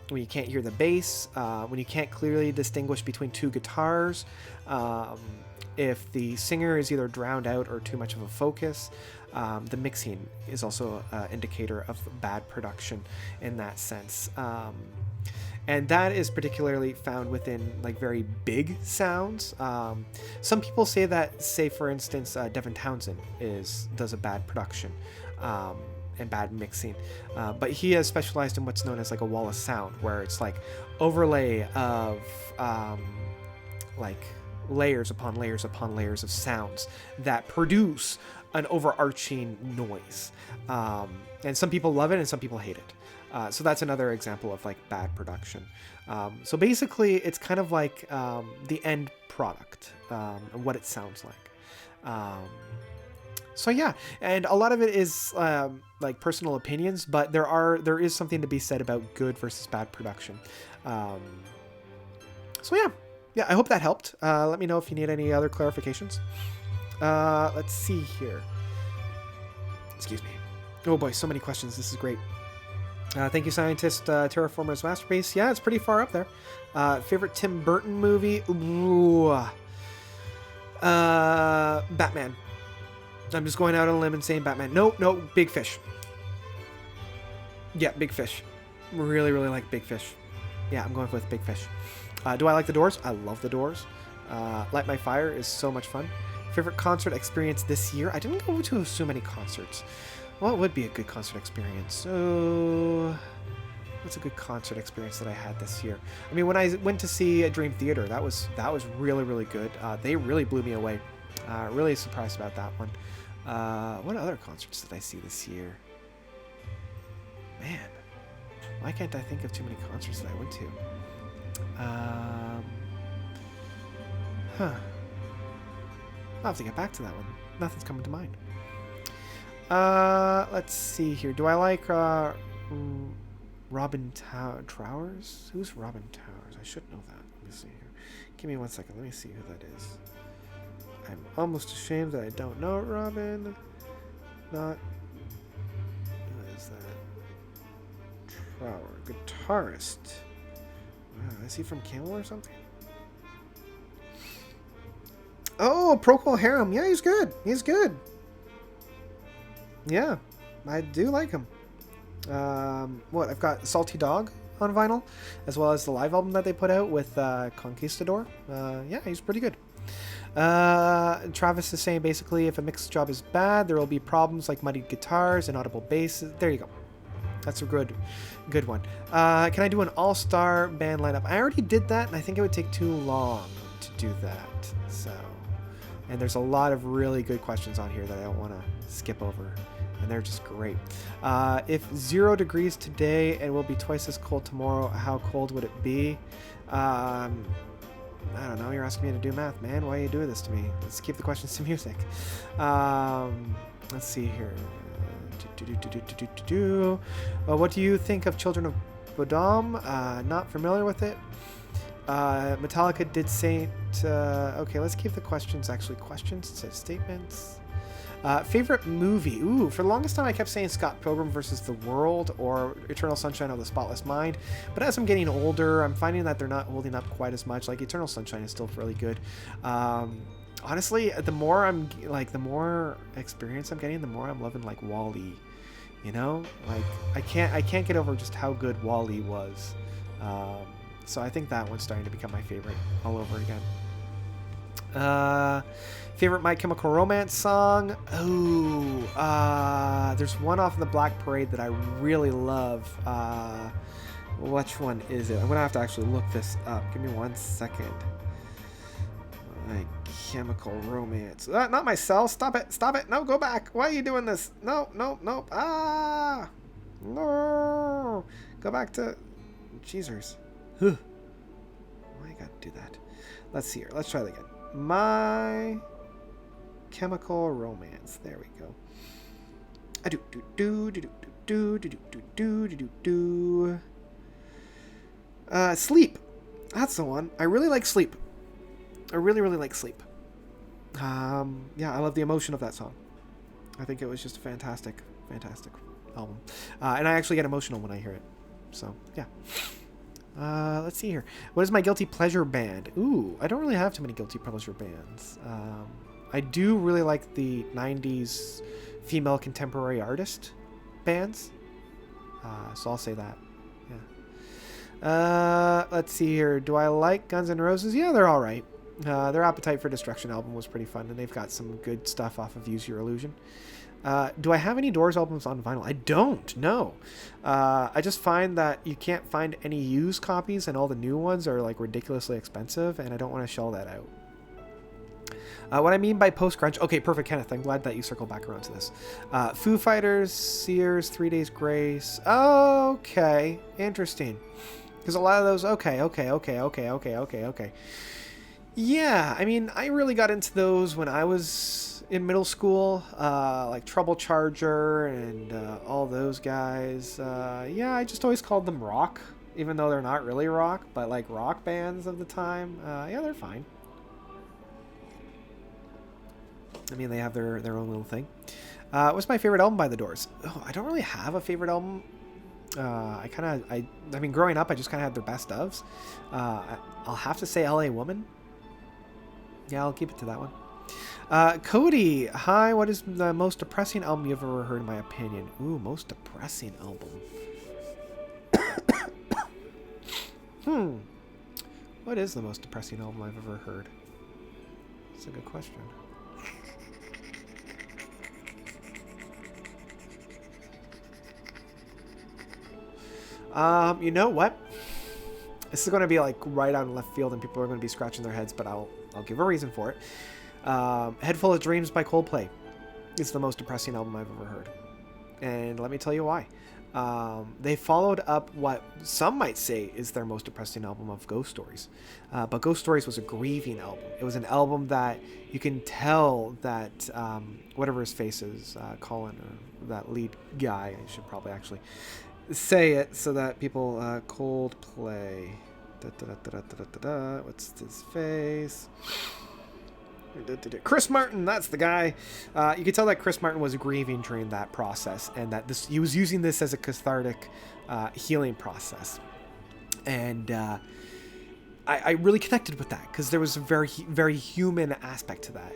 When you can't hear the bass, when you can't clearly distinguish between two guitars, if the singer is either drowned out or too much of a focus, the mixing is also an indicator of bad production in that sense. And that is particularly found within like very big sounds. Some people say that, say for instance, Devin Townsend does a bad production and bad mixing, but he has specialized in what's known as like a wall of sound, where it's like overlay of like layers upon layers upon layers of sounds that produce an overarching noise. And some people love it and some people hate it. So that's another example of like bad production. So basically it's kind of like the end product and what it sounds like. So yeah, and a lot of it is like personal opinions, but there is something to be said about good versus bad production. So yeah, I hope that helped. Let me know if you need any other clarifications. Let's see here. Excuse me. Oh boy, so many questions. This is great. Thank you, scientist. Terraformer's Masterpiece. Yeah, it's pretty far up there. Favorite Tim Burton movie? Ooh. Batman. I'm just going out on a limb and saying Batman. No, Big Fish. Yeah, Big Fish. Really, really like Big Fish. Yeah, I'm going with Big Fish. Do I like The Doors? I love The Doors. Light My Fire is so much fun. Favorite concert experience this year? I didn't go to so many concerts. What would be a good concert experience? So, what's a good concert experience that I had this year? I mean, when I went to see Dream Theater, that was really, really good. They really blew me away. Really surprised about that one. What other concerts did I see this year? Man, why can't I think of too many concerts that I went to? I'll have to get back to that one. Nothing's coming to mind. Let's see here. Do I like Robin Towers? Who's Robin Towers? I should know that. Let me see here. Give me 1 second. Let me see who that is. I'm almost ashamed that I don't know Robin. Not. What is that? Trower. Guitarist. Wow, is he from Camel or something? Oh, Procol Harum. Yeah, he's good. He's good. Yeah, I do like him. What? I've got Salty Dog on vinyl, as well as the live album that they put out with Conquistador. Yeah, he's pretty good. Travis is saying basically if a mix job is bad, there will be problems like muddied guitars, inaudible basses. There you go. That's a good one. Can I do an all-star band lineup? I already did that, and I think it would take too long to do that. So, and there's a lot of really good questions on here that I don't want to skip over, and they're just great. If 0 degrees today and will be twice as cold tomorrow, how cold would it be? I don't know. You're asking me to do math, man. Why are you doing this to me? Let's keep the questions to music. Let's see here. What do you think of Children of Bodom? Not familiar with it. Metallica did Saint. Okay, let's keep the questions actually questions instead of statements. Favorite movie? Ooh, for the longest time I kept saying Scott Pilgrim versus the World or Eternal Sunshine of the Spotless Mind. But as I'm getting older, I'm finding that they're not holding up quite as much. Like Eternal Sunshine is still really good. Honestly, the more experience I'm getting, the more I'm loving like WALL-E. You know, like I can't get over just how good WALL-E was. So I think that one's starting to become my favorite all over again. Favorite My Chemical Romance song? Oh, there's one off in the Black Parade that I really love. Which one is it? I'm gonna have to actually look this up. Give me 1 second. My Chemical Romance. Not myself. Stop it. Stop it. No, go back. Why are you doing this? No. Ah! No! Go back to... Jeezers. Why you gotta do that? Let's see here. Let's try that again. My Chemical Romance. There we go. Sleep. That's the one. I really like Sleep. I really like Sleep. Yeah, I love the emotion of that song. I think it was just a fantastic album. And I actually get emotional when I hear it. So, yeah. Let's see here. What is my guilty pleasure band? Ooh, I don't really have too many guilty pleasure bands. I do really like the 90s female contemporary artist bands. So I'll say that. Yeah. Let's see here. Do I like Guns N' Roses? Yeah, they're all right. Their Appetite for Destruction album was pretty fun, and they've got some good stuff off of Use Your Illusion. Do I have any Doors albums on vinyl? I don't, no. I just find that you can't find any used copies, and all the new ones are like ridiculously expensive, and I don't want to shell that out. What I mean by post-grunge... Okay, perfect, Kenneth. I'm glad that you circled back around to this. Foo Fighters, Sears, 3 Days Grace. Okay, interesting. Because a lot of those... Okay. Yeah, I mean, I really got into those when I was in middle school, like Trouble Charger and all those guys. Yeah, I just always called them rock, even though they're not really rock, but like rock bands of the time. Yeah, they're fine. I mean, they have their own little thing. What's my favorite album by The Doors? Oh, I don't really have a favorite album. I mean, growing up, I just kind of had their best ofs. I'll have to say LA Woman. Yeah, I'll keep it to that one. Cody, hi, what is the most depressing album you've ever heard, in my opinion? Ooh, most depressing album. What is the most depressing album I've ever heard? That's a good question. You know what? This is going to be like right out in left field, and people are going to be scratching their heads, but I'll give a reason for it. Head Full of Dreams by Coldplay is the most depressing album I've ever heard. And let me tell you why. They followed up what some might say is their most depressing album of Ghost Stories. But Ghost Stories was a grieving album. It was an album that you can tell that whatever his face is, Colin, or that lead guy, I should probably actually say it so that people, Coldplay. What's his face? Chris Martin, that's the guy. You could tell that Chris Martin was grieving during that process, and that he was using this as a cathartic healing process. And I really connected with that because there was a very, very human aspect to that.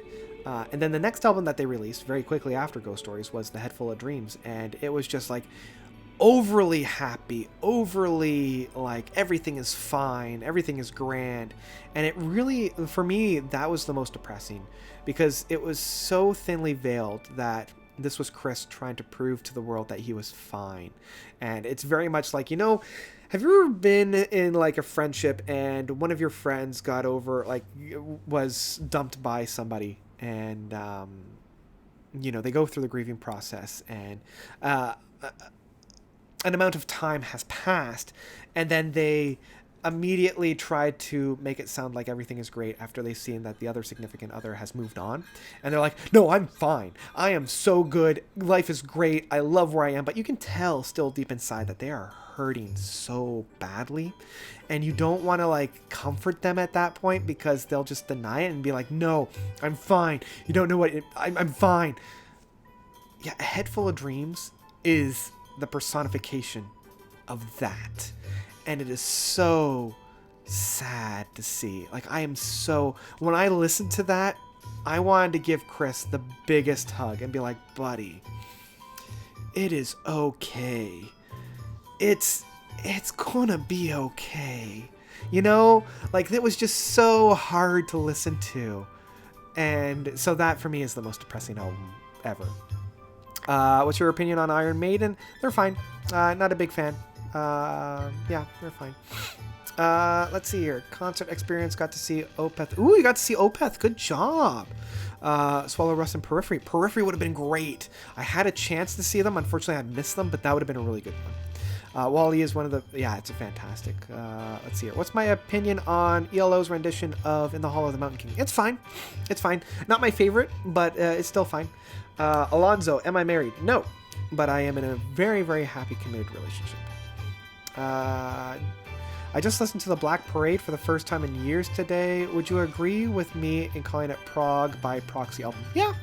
And then the next album that they released very quickly after Ghost Stories was The Head Full of Dreams, and it was just like overly happy, overly like everything is fine, everything is grand. And it really, for me, that was the most depressing because it was so thinly veiled that this was Chris trying to prove to the world that he was fine. And it's very much like, you know, have you ever been in like a friendship and one of your friends got over, like, was dumped by somebody, and you know, they go through the grieving process, and an amount of time has passed, and then they immediately try to make it sound like everything is great after they've seen that the other significant other has moved on. And they're like, no, I'm fine. I am so good. Life is great. I love where I am. But you can tell still deep inside that they are hurting so badly. And you don't want to like comfort them at that point because they'll just deny it and be like, no, I'm fine. You don't know what I'm fine. Yeah, A Head Full of Dreams is the personification of that, and it is so sad to see. Like, I am so, when I listened to that, I wanted to give Chris the biggest hug and be like, buddy, it is okay, it's gonna be okay, you know? Like, it was just so hard to listen to. And so that for me is the most depressing album ever. What's your opinion on Iron Maiden? They're fine. Not a big fan. Yeah, they're fine. Let's see here. Concert experience. Got to see Opeth. Ooh, you got to see Opeth. Good job. Swallow Rust and Periphery. Periphery would have been great. I had a chance to see them. Unfortunately, I missed them, but that would have been a really good one. Wally is one of the... Yeah, it's a fantastic... let's see here. What's my opinion on ELO's rendition of In the Hall of the Mountain King? It's fine. It's fine. Not my favorite, but it's still fine. Alonzo, am I married? No, but I am in a very, very happy committed relationship. I just listened to the Black Parade for the first time in years today. Would you agree with me in calling it prog by proxy album? Yeah,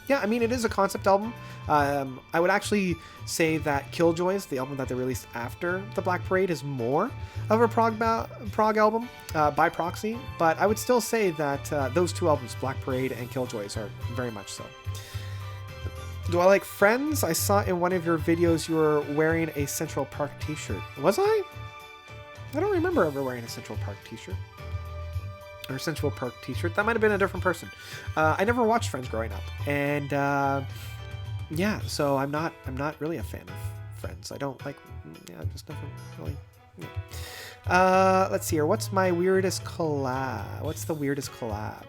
I mean, it is a concept album. I would actually say that Killjoys, the album that they released after the Black Parade, is more of a prog album by proxy, but I would still say that those two albums, Black Parade and Killjoys, are very much so. Do I like Friends? I saw in one of your videos you were wearing a Central Park t-shirt. Was I? I don't remember ever wearing a Central Park t-shirt. Or Central Park t-shirt. That might have been a different person. I never watched Friends growing up. And yeah, so I'm not really a fan of Friends. I don't like, yeah, just never really. Yeah. Let's see here. What's my weirdest collab? What's the weirdest collab?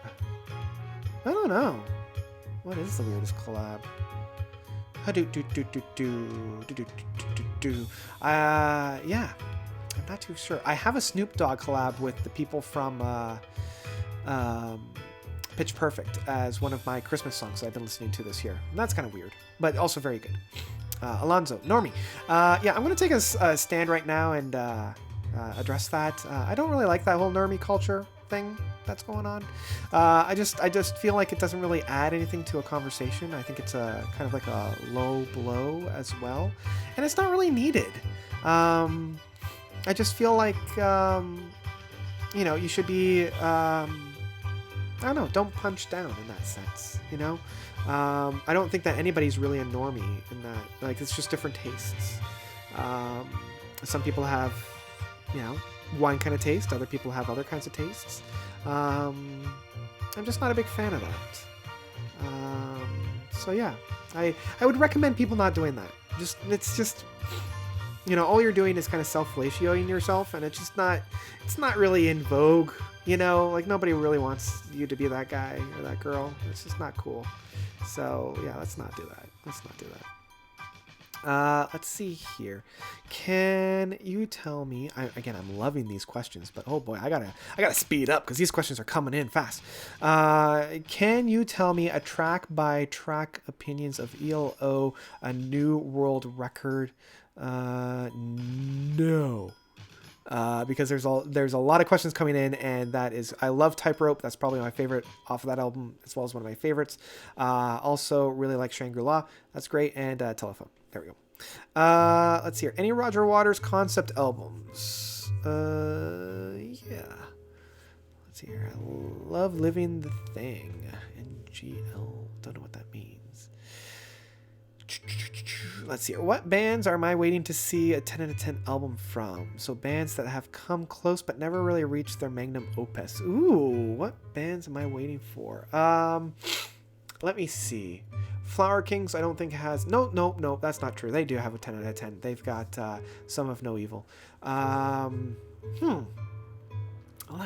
I don't know. What is the weirdest collab? Yeah, I'm not too sure. I have a Snoop Dogg collab with the people from Pitch Perfect as one of my Christmas songs I've been listening to this year. And that's kind of weird, but also very good. Alonzo, Normie. Yeah, I'm going to take a stand right now and address that. I don't really like that whole Normie culture thing that's going on. I just feel like it doesn't really add anything to a conversation. I think it's a kind of like a low blow as well, and it's not really needed. I just feel like you know, you should be I don't know, don't punch down in that sense, you know. I don't think that anybody's really a normie in that, like, it's just different tastes. Some people have, you know, one kind of taste, other people have other kinds of tastes. I'm just not a big fan of that. So yeah, I would recommend people not doing that. It's just, you know, all you're doing is kind of self-fellatiating yourself, and it's not really in vogue, you know, like nobody really wants you to be that guy or that girl. It's just not cool. So yeah, let's not do that. Let's see here. Can you tell me? Again, I'm loving these questions, but oh boy, I gotta speed up because these questions are coming in fast. Can you tell me a track by track opinions of ELO, a new world record? No. Because there's a lot of questions coming in, and that is, I love Tightrope. That's probably my favorite off of that album, as well as one of my favorites. Also really like Shangri-La. That's great. And Telephone. There we go. Let's see here. Any Roger Waters concept albums? Yeah. Let's see here. I love Living the Thing. NGL. Don't know what that means. Let's see here. What bands am I waiting to see a 10 out of 10 album from? So bands that have come close but never really reached their magnum opus. Ooh, what bands am I waiting for? Let me see. Flower Kings, I don't think has... No, that's not true. They do have a 10 out of 10. They've got Some of No Evil. Let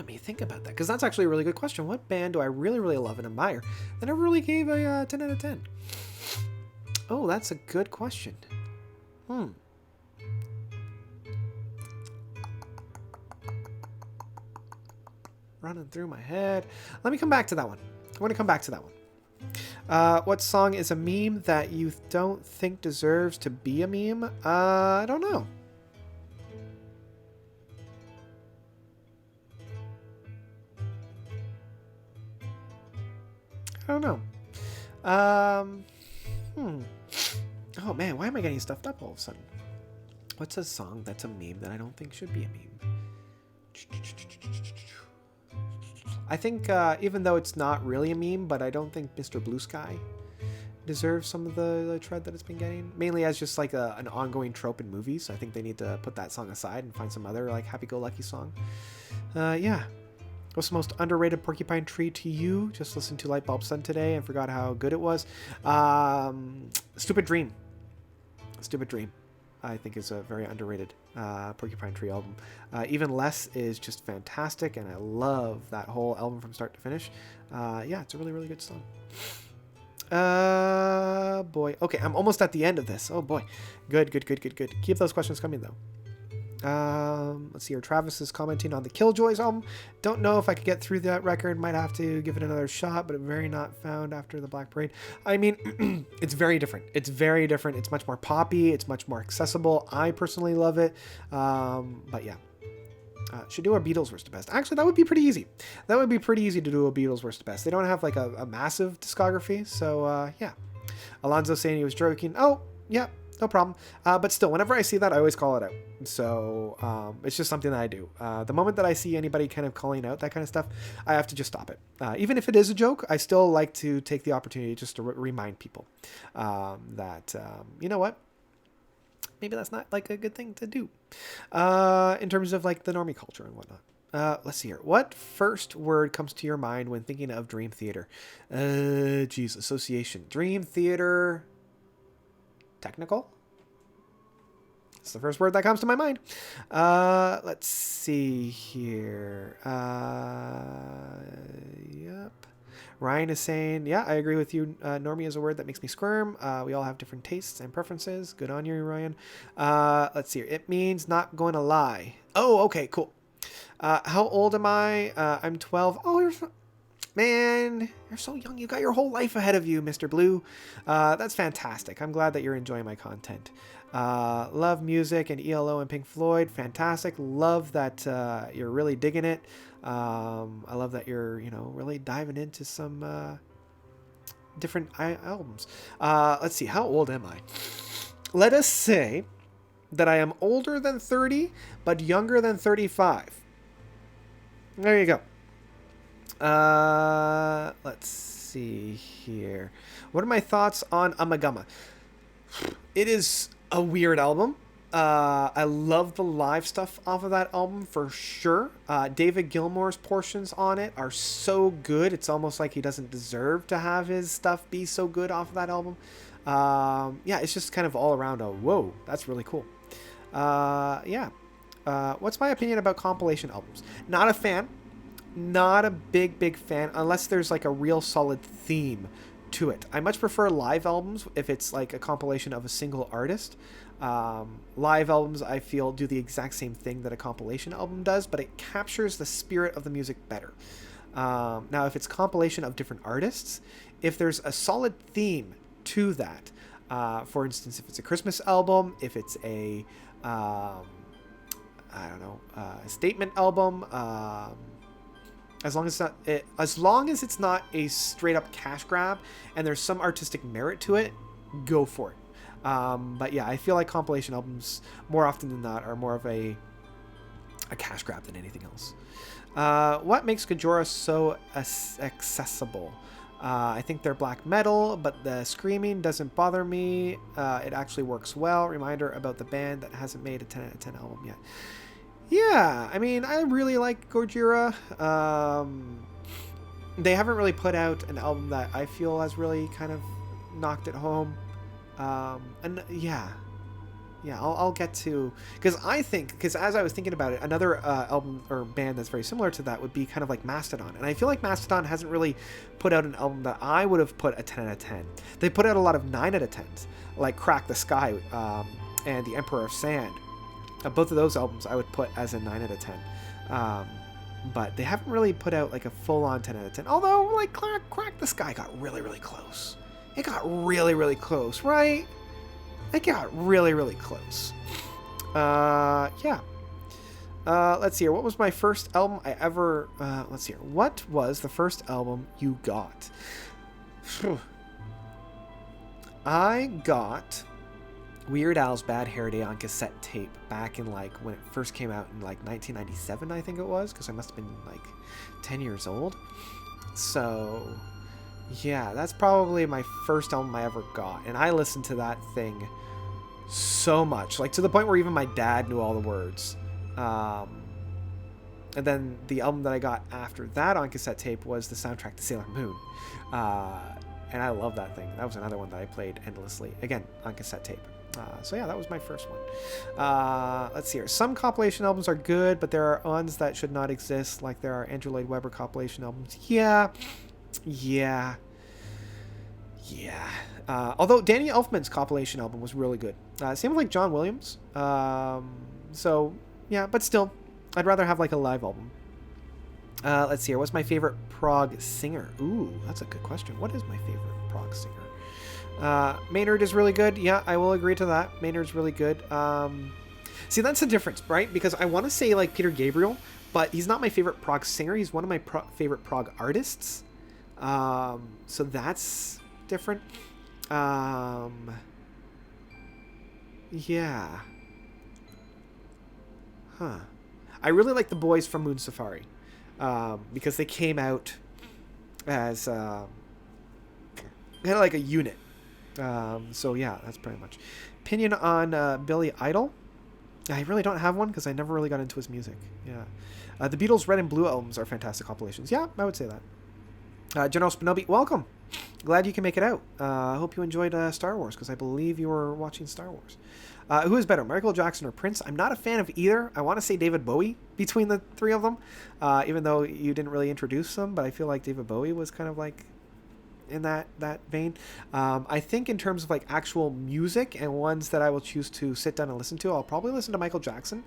me think about that, because that's actually a really good question. What band do I really, really love and admire that never really gave a 10 out of 10? Oh, that's a good question. Running through my head. Let me come back to that one. I want to come back to that one. What song is a meme that you don't think deserves to be a meme? I don't know. Oh man, why am I getting stuffed up all of a sudden? What's a song that's a meme that I don't think should be a meme? I think, even though it's not really a meme, but I don't think Mr. Blue Sky deserves some of the tread that it's been getting. Mainly as just like an ongoing trope in movies. I think they need to put that song aside and find some other like happy-go-lucky song. Yeah. What's the most underrated Porcupine Tree to you? Just listened to Lightbulb Sun today and forgot how good it was. Stupid Dream. Stupid Dream, I think, is a very underrated Porcupine Tree album. Even Less is just fantastic, and I love that whole album from start to finish. Yeah, it's a really, really good song. Boy. Okay, I'm almost at the end of this. Oh, boy. Good. Keep those questions coming, though. Let's see here. Travis is commenting on the Killjoys album. Don't know if I could get through that record. Might have to give it another shot, but very not found after the Black Parade. I mean, it's very different. It's very different. It's much more poppy. It's much more accessible. I personally love it. But yeah. Should do a Beatles worst to best. Actually, that would be pretty easy. That would be pretty easy to do a Beatles worst to best. They don't have like a massive discography. So yeah. Alonzo saying he was joking. Oh, yeah. No problem. But still, whenever I see that, I always call it out. So it's just something that I do. The moment that I see anybody kind of calling out that kind of stuff, I have to just stop it. Even if it is a joke, I still like to take the opportunity just to remind people that, you know what? Maybe that's not like a good thing to do in terms of like the normie culture and whatnot. Let's see here. What first word comes to your mind when thinking of Dream Theater? Association. Dream Theater... Technical? It's the first word that comes to my mind. Let's see here. Yep. Ryan is saying, yeah, I agree with you. Normie is a word that makes me squirm. We all have different tastes and preferences. Good on you, Ryan. Let's see here. It means not going to lie. Oh, okay, cool. How old am I? I'm 12. Oh, man, you're so young. You got your whole life ahead of you, Mr. Blue. That's fantastic. I'm glad that you're enjoying my content. Love music and ELO and Pink Floyd. Fantastic. Love that you're really digging it. I love that you're, really diving into some different albums. Let's see. How old am I? Let us say that I am older than 30, but younger than 35. There you go. Let's see here. What are my thoughts on Amagama? It is a weird album. I love the live stuff off of that album for sure. David Gilmour's portions on it are so good. It's almost like he doesn't deserve to have his stuff be so good off of that album. Yeah, it's just kind of all around a whoa, that's really cool. Yeah. What's my opinion about compilation albums? Not a fan. Not a big fan unless there's like a real solid theme to it. I much prefer live albums if it's like a compilation of a single artist. Live albums, I feel, do the exact same thing that a compilation album does, but it captures the spirit of the music better. Now, if it's compilation of different artists, if there's a solid theme to that, for instance, if it's a Christmas album, if it's a, I don't know, statement album, as long as it's not a straight up cash grab and there's some artistic merit to it, go for it. But yeah, I feel like compilation albums more often than not are more of a cash grab than anything else. What makes Kajora so accessible? I think they're black metal, but the screaming doesn't bother me. It actually works well. Reminder about the band that hasn't made a 10 out of 10 album yet. Yeah, I mean, I really like Gojira. They haven't really put out an album that I feel has really kind of knocked it home. And yeah, I'll get to, because as I was thinking about it, another album or band that's very similar to that would be kind of like Mastodon. And I feel like Mastodon hasn't really put out an album that I would have put a 10 out of 10. They put out a lot of 9 out of 10s, like Crack the Sky and The Emperor of Sand. Both of those albums I would put as a 9 out of 10. But they haven't really put out like a full-on 10 out of 10. Although, like, Crack the Sky got really, really close. It got really, really close, right? It got really, really close. Yeah. Let's see here. What was my first album I ever... let's see here. What was the first album you got? I got Weird Al's Bad Hair Day on cassette tape back in, like, when it first came out in, like, 1997, I think it was, because I must have been, like, 10 years old. So... yeah, that's probably my first album I ever got, and I listened to that thing so much, like to the point where even my dad knew all the words. And then the album that I got after that on cassette tape was the soundtrack to Sailor Moon, and I love that thing. That was another one that I played endlessly, again on cassette tape. So yeah, that was my first one. Let's see here. Some compilation albums are good, but there are ones that should not exist, like there are Andrew Lloyd Webber compilation albums. Yeah. Although Danny Elfman's compilation album was really good. Same with like John Williams. So yeah, but still, I'd rather have like a live album. Let's see here. What's my favorite prog singer? Ooh, that's a good question. What is my favorite prog singer? Maynard is really good. Yeah, I will agree to that. Maynard's really good. See, that's the difference, right? Because I want to say like Peter Gabriel, but he's not my favorite prog singer. He's one of my favorite prog artists. So that's different. Yeah. Huh. I really like the boys from Moon Safari, because they came out as kind of like a unit. So yeah, that's pretty much. Opinion on Billy Idol? I really don't have one because I never really got into his music. Yeah. The Beatles' Red and Blue albums are fantastic compilations. Yeah, I would say that. General Spinobi, welcome. Glad you can make it out. I hope you enjoyed Star Wars, because I believe you were watching Star Wars. Who is better, Michael Jackson or Prince? I'm not a fan of either. I want to say David Bowie between the three of them, even though you didn't really introduce them, but I feel like David Bowie was kind of like in that vein. I think in terms of like actual music and ones that I will choose to sit down and listen to, I'll probably listen to Michael Jackson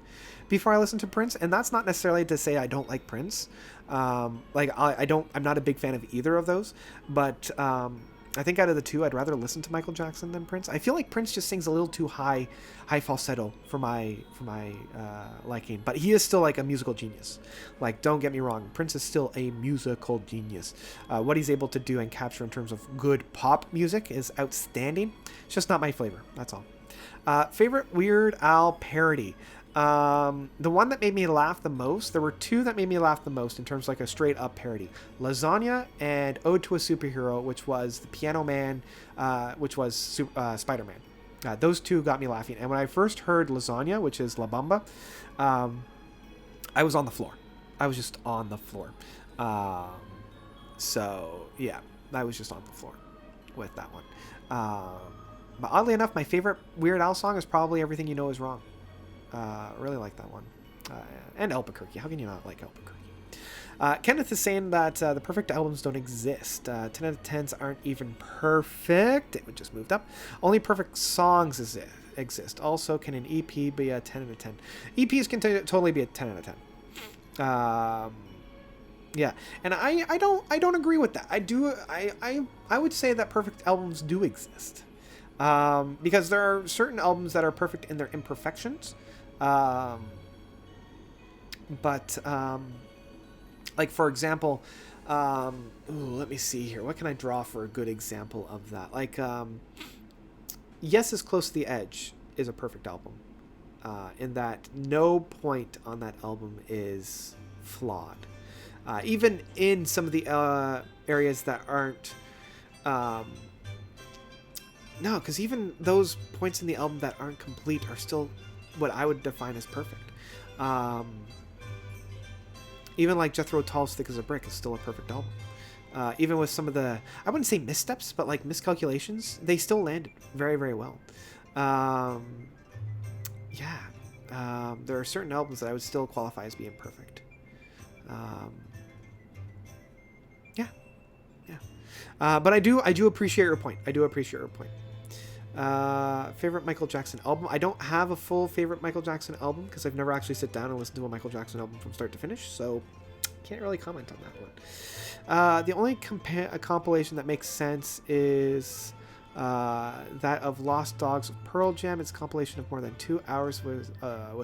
before I listen to Prince. And that's not necessarily to say I don't like Prince. I'm not a big fan of either of those, but I think out of the two, I'd rather listen to Michael Jackson than Prince. I feel like Prince just sings a little too high falsetto for my liking, but he is still like a musical genius. Like, don't get me wrong, Prince is still a musical genius. What he's able to do and capture in terms of good pop music is outstanding. It's just not my flavor. That's all. Favorite Weird Al parody. The one that made me laugh the most, there were two that made me laugh the most in terms of like a straight up parody. Lasagna and Ode to a Superhero, which was the Piano Man, which was Spider-Man. Those two got me laughing. And when I first heard Lasagna, which is La Bamba, I was on the floor. I was just on the floor. So yeah, I was just on the floor with that one. But oddly enough, my favorite Weird Al song is probably Everything You Know Is Wrong. Really like that one. And Albuquerque. How can you not like Albuquerque? Kenneth is saying that the perfect albums don't exist. 10 out of 10s aren't even perfect. It just moved up. Only perfect songs exist. Also, can an EP be a 10 out of 10? EPs can totally be a 10 out of 10. Yeah, and I don't agree with that. I would say that perfect albums do exist, because there are certain albums that are perfect in their imperfections, but like for example, let me see here. What can I draw for a good example of that? Like, Yes is Close to the Edge is a perfect album, in that no point on that album is flawed. Even in some of the areas that aren't... no, because even those points in the album that aren't complete are still what I would define as perfect. Even like Jethro Tull's Thick as a Brick is still a perfect album. Even with some of the... I wouldn't say missteps, but like miscalculations, they still landed very, very well. Yeah. There are certain albums that I would still qualify as being perfect. But I do appreciate your point. Favorite Michael Jackson album? I don't have a full favorite Michael Jackson album because I've never actually sit down and listened to a Michael Jackson album from start to finish, so can't really comment on that one. The only compilation that makes sense is that of Lost Dogs of Pearl Jam. It's a compilation of more than 2 hours with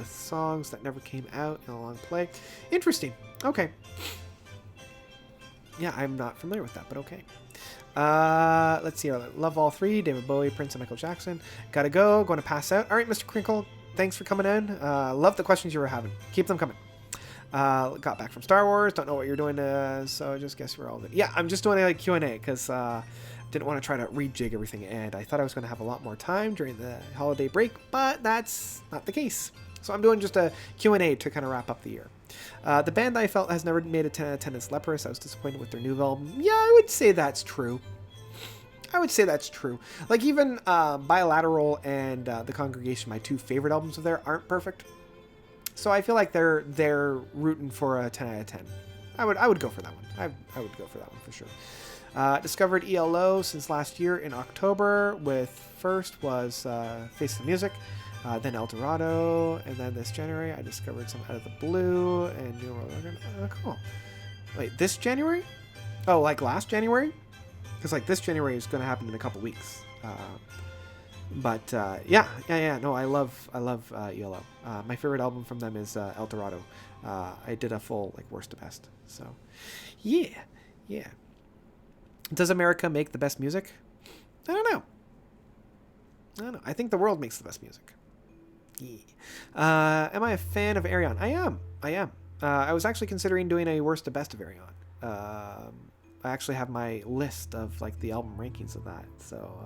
songs that never came out in a long play. Interesting. Okay. Yeah, I'm not familiar with that, but okay. Let's see. Love all three: David Bowie, Prince, and Michael Jackson. Gotta go. Going to pass out. All right, Mr. Crinkle. Thanks for coming in. Love the questions you were having. Keep them coming. Got back from Star Wars. Don't know what you're doing. So just guess we're all good. Yeah, I'm just doing a Q&A because didn't want to try to rejig everything, and I thought I was going to have a lot more time during the holiday break, but that's not the case. So I'm doing just a Q&A to kind of wrap up the year. The band I felt has never made a 10 out of 10 is Leprous. I was disappointed with their new album. Yeah, I would say that's true. Like even Bilateral and The Congregation, my two favorite albums of theirs, aren't perfect. So I feel like they're rooting for a 10 out of 10. I would go for that one. I would go for that one for sure. Discovered ELO since last year in October. With first was Face the Music. Then El Dorado, and then this January I discovered some Out of the Blue and New World Organ. Cool. Wait, this January? Oh, like last January? Because like this January is going to happen in a couple weeks. Yeah. No, I love ELO. My favorite album from them is El Dorado. I did a full like worst to best. So, yeah. Does America make the best music? I don't know. I think the world makes the best music. Yeah. Am I a fan of Arion? I am. I was actually considering doing a worst to best of Arion. I actually have my list of like the album rankings of that. So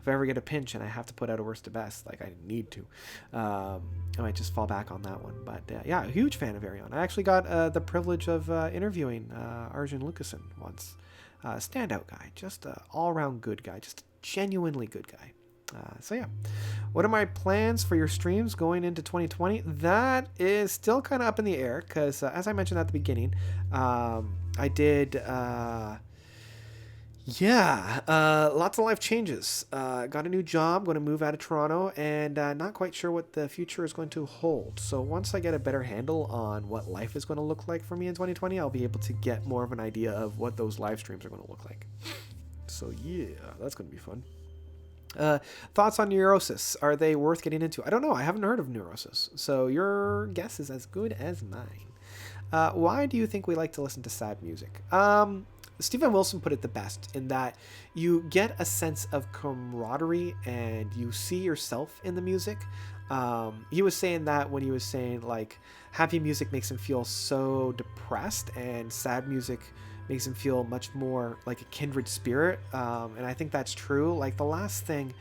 if I ever get a pinch and I have to put out a worst to best, like I need to, I might just fall back on that one. But yeah, a huge fan of Arion. I actually got the privilege of interviewing Arjun Lucasen once. Standout guy, just an all-around good guy, just a genuinely good guy. So yeah, what are my plans for your streams going into 2020? That is still kind of up in the air because as I mentioned at the beginning, I did lots of life changes. Got a new job, going to move out of Toronto, and not quite sure what the future is going to hold. So once I get a better handle on what life is going to look like for me in 2020, I'll be able to get more of an idea of what those live streams are going to look like. So yeah, that's going to be fun. Thoughts on Neurosis? Are they worth getting into? I don't know. I haven't heard of Neurosis. So your guess is as good as mine. Why do you think we like to listen to sad music? Stephen Wilson put it the best in that you get a sense of camaraderie and you see yourself in the music. He was saying that when he was saying like happy music makes him feel so depressed and sad music makes him feel much more like a kindred spirit. And I think that's true. Like the last thing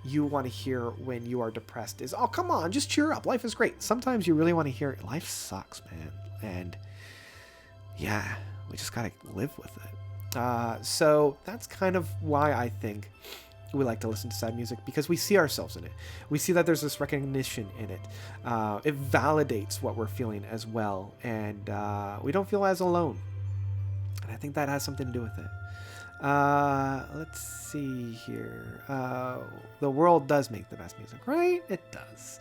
you want to hear when you are depressed is, oh, come on, just cheer up. Life is great. Sometimes you really want to hear life sucks, man. And yeah, we just got to live with it. So that's kind of why I think we like to listen to sad music, because we see ourselves in it. We see that there's this recognition in it. It validates what we're feeling as well. And we don't feel as alone. And I think that has something to do with it. Let's see here. The world does make the best music, right? It does.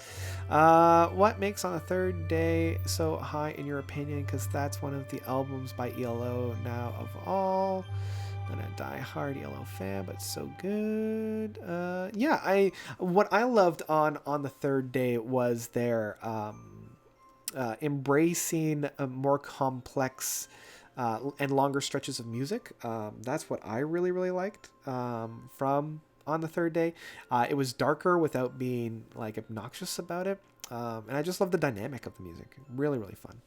What makes On the Third Day so high in your opinion? Because that's one of the albums by ELO now of all. I'm a die-hard ELO fan, but so good. Yeah, what I loved on the Third Day was their embracing a more complex and longer stretches of music. That's what I really, really liked from On the Third Day. It was darker without being like obnoxious about it. And I just love the dynamic of the music. Really, really fun.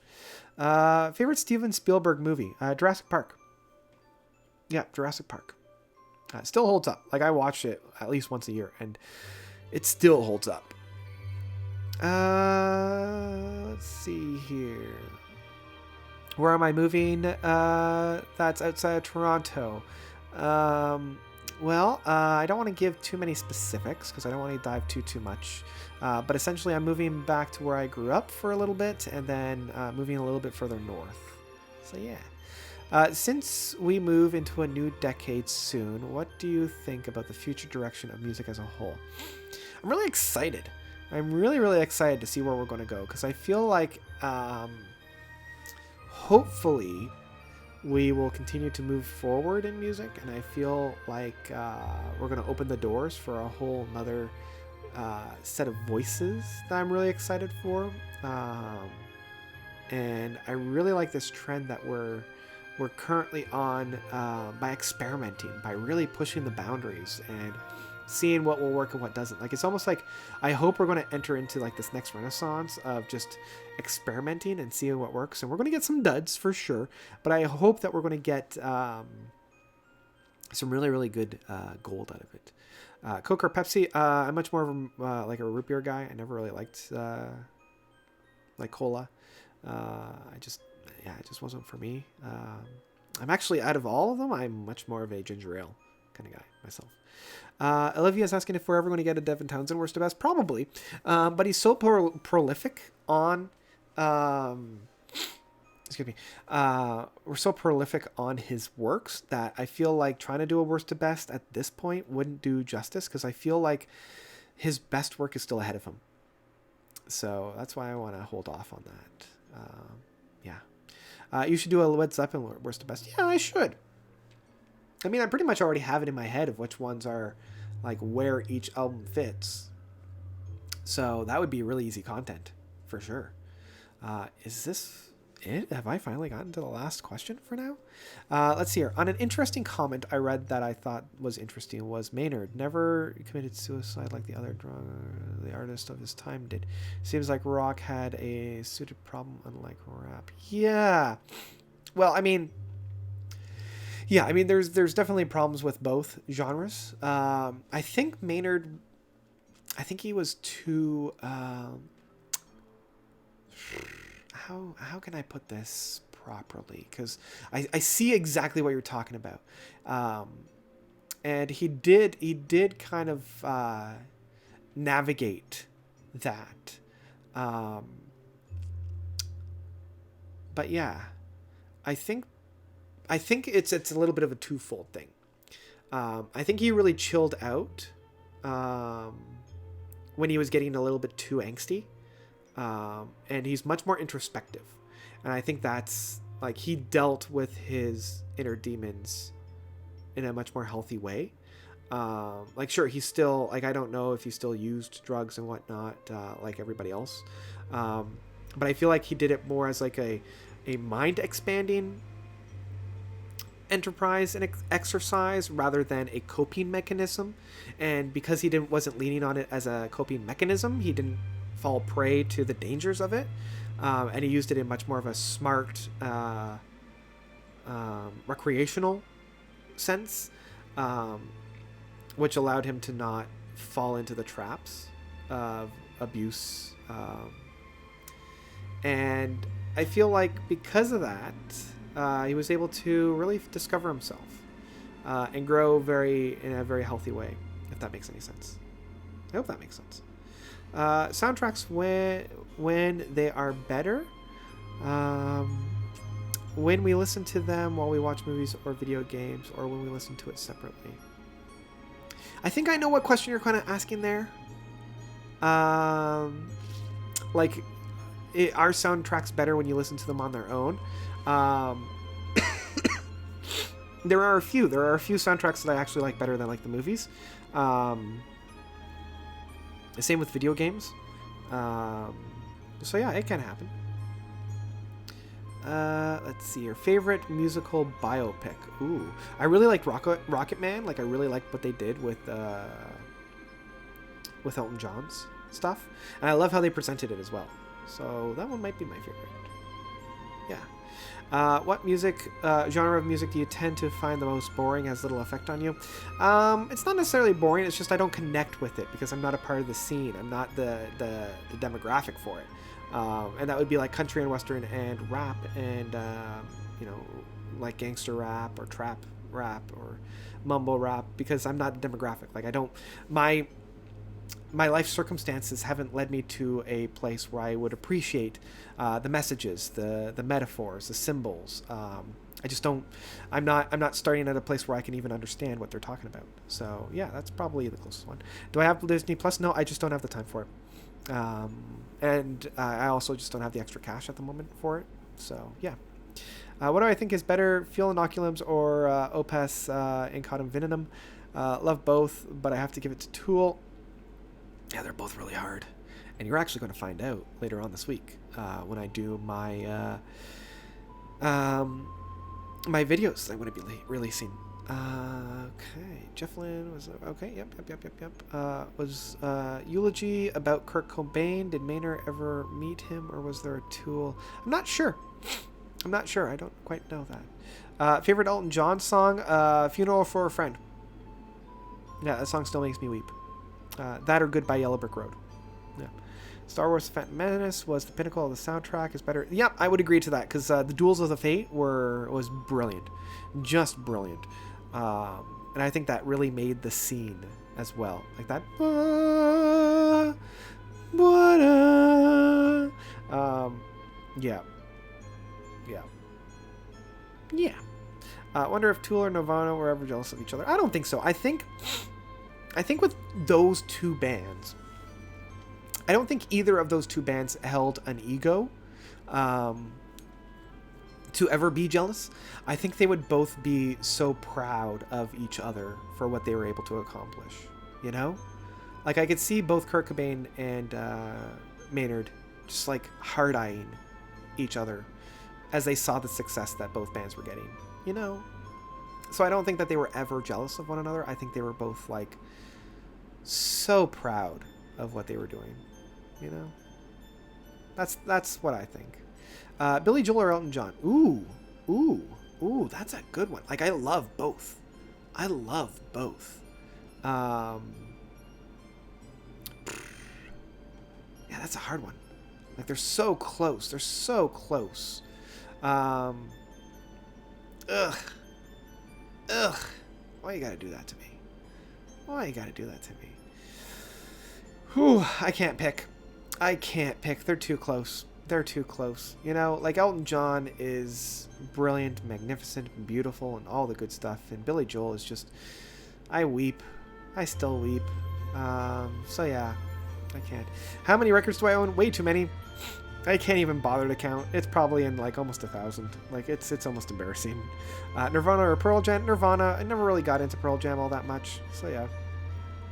Favorite Steven Spielberg movie? Jurassic Park. Yeah, Jurassic Park. Still holds up. Like, I watch it at least once a year, and it still holds up. Let's see here. Where am I moving? That's outside of Toronto. Well, I don't want to give too many specifics because I don't want to dive too much. But essentially, I'm moving back to where I grew up for a little bit, and then moving a little bit further north. So yeah. Since we move into a new decade soon, what do you think about the future direction of music as a whole? I'm really excited. I'm really, really excited to see where we're going to go, because I feel like hopefully we will continue to move forward in music, and I feel like we're going to open the doors for a whole nother set of voices that I'm really excited for. And I really like this trend that we're currently on by experimenting, by really pushing the boundaries and seeing what will work and what doesn't. Like, it's almost like I hope we're going to enter into like this next renaissance of just experimenting and seeing what works. And we're going to get some duds for sure, but I hope that we're going to get some really, really good gold out of it. Coke or Pepsi? I'm much more of a, like a root beer guy. I never really liked like cola. It just wasn't for me. I'm actually, out of all of them, I'm much more of a ginger ale kind of guy myself. Olivia's asking if we're ever going to get a Devin Townsend worst to best. Probably. But he's so prolific on, excuse me. We're so prolific on his works that I feel like trying to do a worst to best at this point wouldn't do justice, because I feel like his best work is still ahead of him. So that's why I want to hold off on that. Yeah. You should do a Led Zeppelin worst to best. Yeah, I should. I mean, I pretty much already have it in my head of which ones are like where each album fits. So that would be really easy content for sure. Is this it? Have I finally gotten to the last question for now? Let's see here. On an interesting comment I read that I thought was interesting was Maynard never committed suicide like the artist of his time did. Seems like rock had a suited problem unlike rap. Yeah. Well, I mean, there's definitely problems with both genres. I think Maynard, he was too, how can I put this properly? Because I see exactly what you're talking about. And he did kind of navigate that. But yeah, I think it's a little bit of a twofold thing. I think he really chilled out when he was getting a little bit too angsty. And he's much more introspective. And I think that's like he dealt with his inner demons in a much more healthy way. Like, sure, he's still, like, I don't know if he still used drugs and whatnot, like everybody else. But I feel like he did it more as like a mind expanding enterprise and exercise rather than a coping mechanism. And because he wasn't leaning on it as a coping mechanism, he didn't fall prey to the dangers of it, and he used it in much more of a smart recreational sense, which allowed him to not fall into the traps of abuse, and I feel like because of that he was able to really discover himself and grow in a very healthy way, if that makes any sense. I hope that makes sense. Soundtracks when they are better. when we listen to them while we watch movies or video games, or when we listen to it separately. I think I know what question you're kind of asking there. Like, are soundtracks better when you listen to them on their own? There are a few soundtracks that I actually like better than like the movies. Same with video games. So yeah, it can happen. Let's see, your favorite musical biopic. Ooh, I really liked Rocket Man. Like, I really liked what they did with Elton John's stuff, and I love how they presented it as well. So that one might be my favorite. Yeah. What genre of music do you tend to find the most boring, has little effect on you? It's not necessarily boring. It's just I don't connect with it because I'm not a part of the scene. I'm not the demographic for it. And that would be like country and western and rap and, like gangster rap or trap rap or mumble rap, because I'm not the demographic. Like, my life circumstances haven't led me to a place where I would appreciate the messages, the metaphors, the symbols. I just don't. I'm not starting at a place where I can even understand what they're talking about. So yeah, that's probably the closest one. Do I have Disney Plus? No, I just don't have the time for it. And I also just don't have the extra cash at the moment for it. So yeah. What do I think is better, Fuel Inoculums or Opus Incautum Venenum? Love both, but I have to give it to Tool. Yeah, they're both really hard. And you're actually going to find out later on this week when I do my my videos that I'm going to be releasing. Okay, Jeff Lynne was okay. Yep. Was eulogy about Kurt Cobain. Did Maynard ever meet him, or was there a Tool? I'm not sure. I don't quite know that. Favorite Elton John song? Funeral for a Friend. Yeah, that song still makes me weep. That or Goodbye Yellow Brick Road. Yeah. Star Wars Phantom Menace was the pinnacle of the soundtrack. Is better. Yeah, I would agree to that, because the Duels of the Fate was brilliant, just brilliant, and I think that really made the scene as well, like that. Yeah. Wonder if Tool or Nirvana were ever jealous of each other. I don't think so. I think with those two bands, I don't think either of those two bands held an ego to ever be jealous. I think they would both be so proud of each other for what they were able to accomplish. You know? Like, I could see both Kurt Cobain and Maynard just like hard-eyeing each other as they saw the success that both bands were getting. You know? So I don't think that they were ever jealous of one another. I think they were both like so proud of what they were doing. You know? That's what I think. Billy Joel or Elton John? Ooh, that's a good one. Like, I love both. Yeah, that's a hard one. Like, they're so close. Ugh. Why you gotta do that to me? Whew, I can't pick. They're too close. You know, like, Elton John is brilliant, magnificent, beautiful, and all the good stuff. And Billy Joel is just, I weep. I still weep. So yeah, I can't. How many records do I own? Way too many. I can't even bother to count. It's probably in like almost 1,000. Like, it's almost embarrassing. Nirvana or Pearl Jam? Nirvana. I never really got into Pearl Jam all that much. So yeah.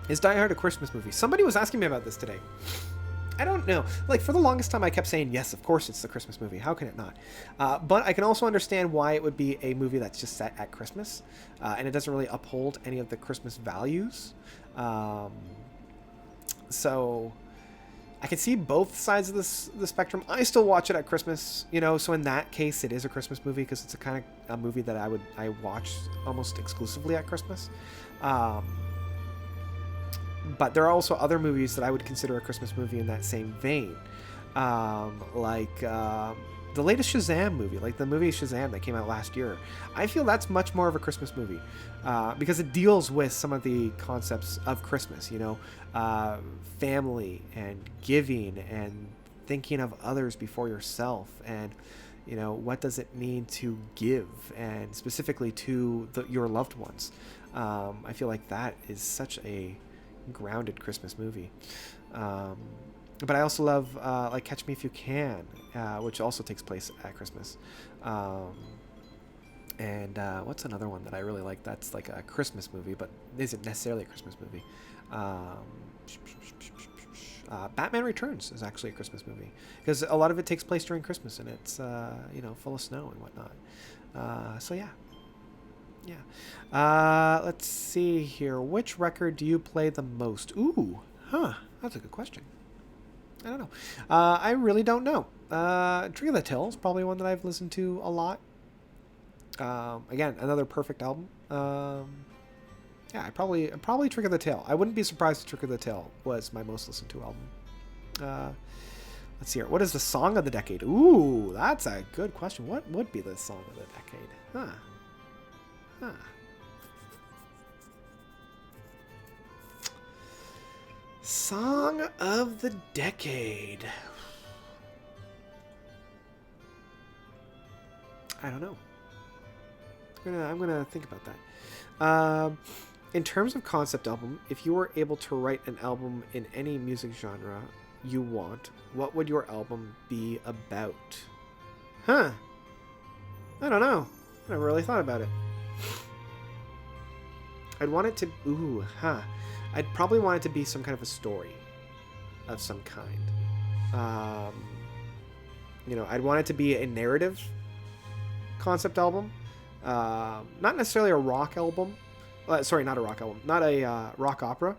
Is Die Hard a Christmas movie? Somebody was asking me about this today. I don't know. Like, for the longest time, I kept saying, yes, of course it's the Christmas movie. How can it not? But I can also understand why it would be a movie that's just set at Christmas. And it doesn't really uphold any of the Christmas values. So I can see both sides of the spectrum. I still watch it at Christmas, you know, so in that case, it is a Christmas movie because it's a kind of a movie that I watch almost exclusively at Christmas. But there are also other movies that I would consider a Christmas movie in that same vein. Like the latest Shazam movie, like the movie Shazam that came out last year. I feel that's much more of a Christmas movie because it deals with some of the concepts of Christmas, you know, family and giving and thinking of others before yourself and, You know, what does it mean to give, and specifically to your loved ones? I feel like that is such a grounded Christmas movie. But I also love like Catch Me If You Can, which also takes place at Christmas. And what's another one that I really like that's like a Christmas movie, but isn't necessarily a Christmas movie? Batman Returns is actually a Christmas movie because a lot of it takes place during Christmas, and it's you know, full of snow and whatnot. So yeah. Let's see here. Which record do you play the most? Ooh, that's a good question. I don't know. I really don't know. Tree of the Till is probably one that I've listened to a lot. Again, another perfect album. Yeah, I probably Trick of the Tail. I wouldn't be surprised if Trick of the Tail was my most listened to album. Let's see here. What is the song of the decade? Ooh, that's a good question. What would be the song of the decade? Song of the decade. I don't know. I'm gonna think about that. In terms of concept album, if you were able to write an album in any music genre you want, what would your album be about? I don't know. I never really thought about it. I'd want it to... I'd probably want it to be some kind of a story of some kind. You know, I'd want it to be a narrative concept album. Not necessarily a rock album. Sorry, not a rock album. Not a rock opera.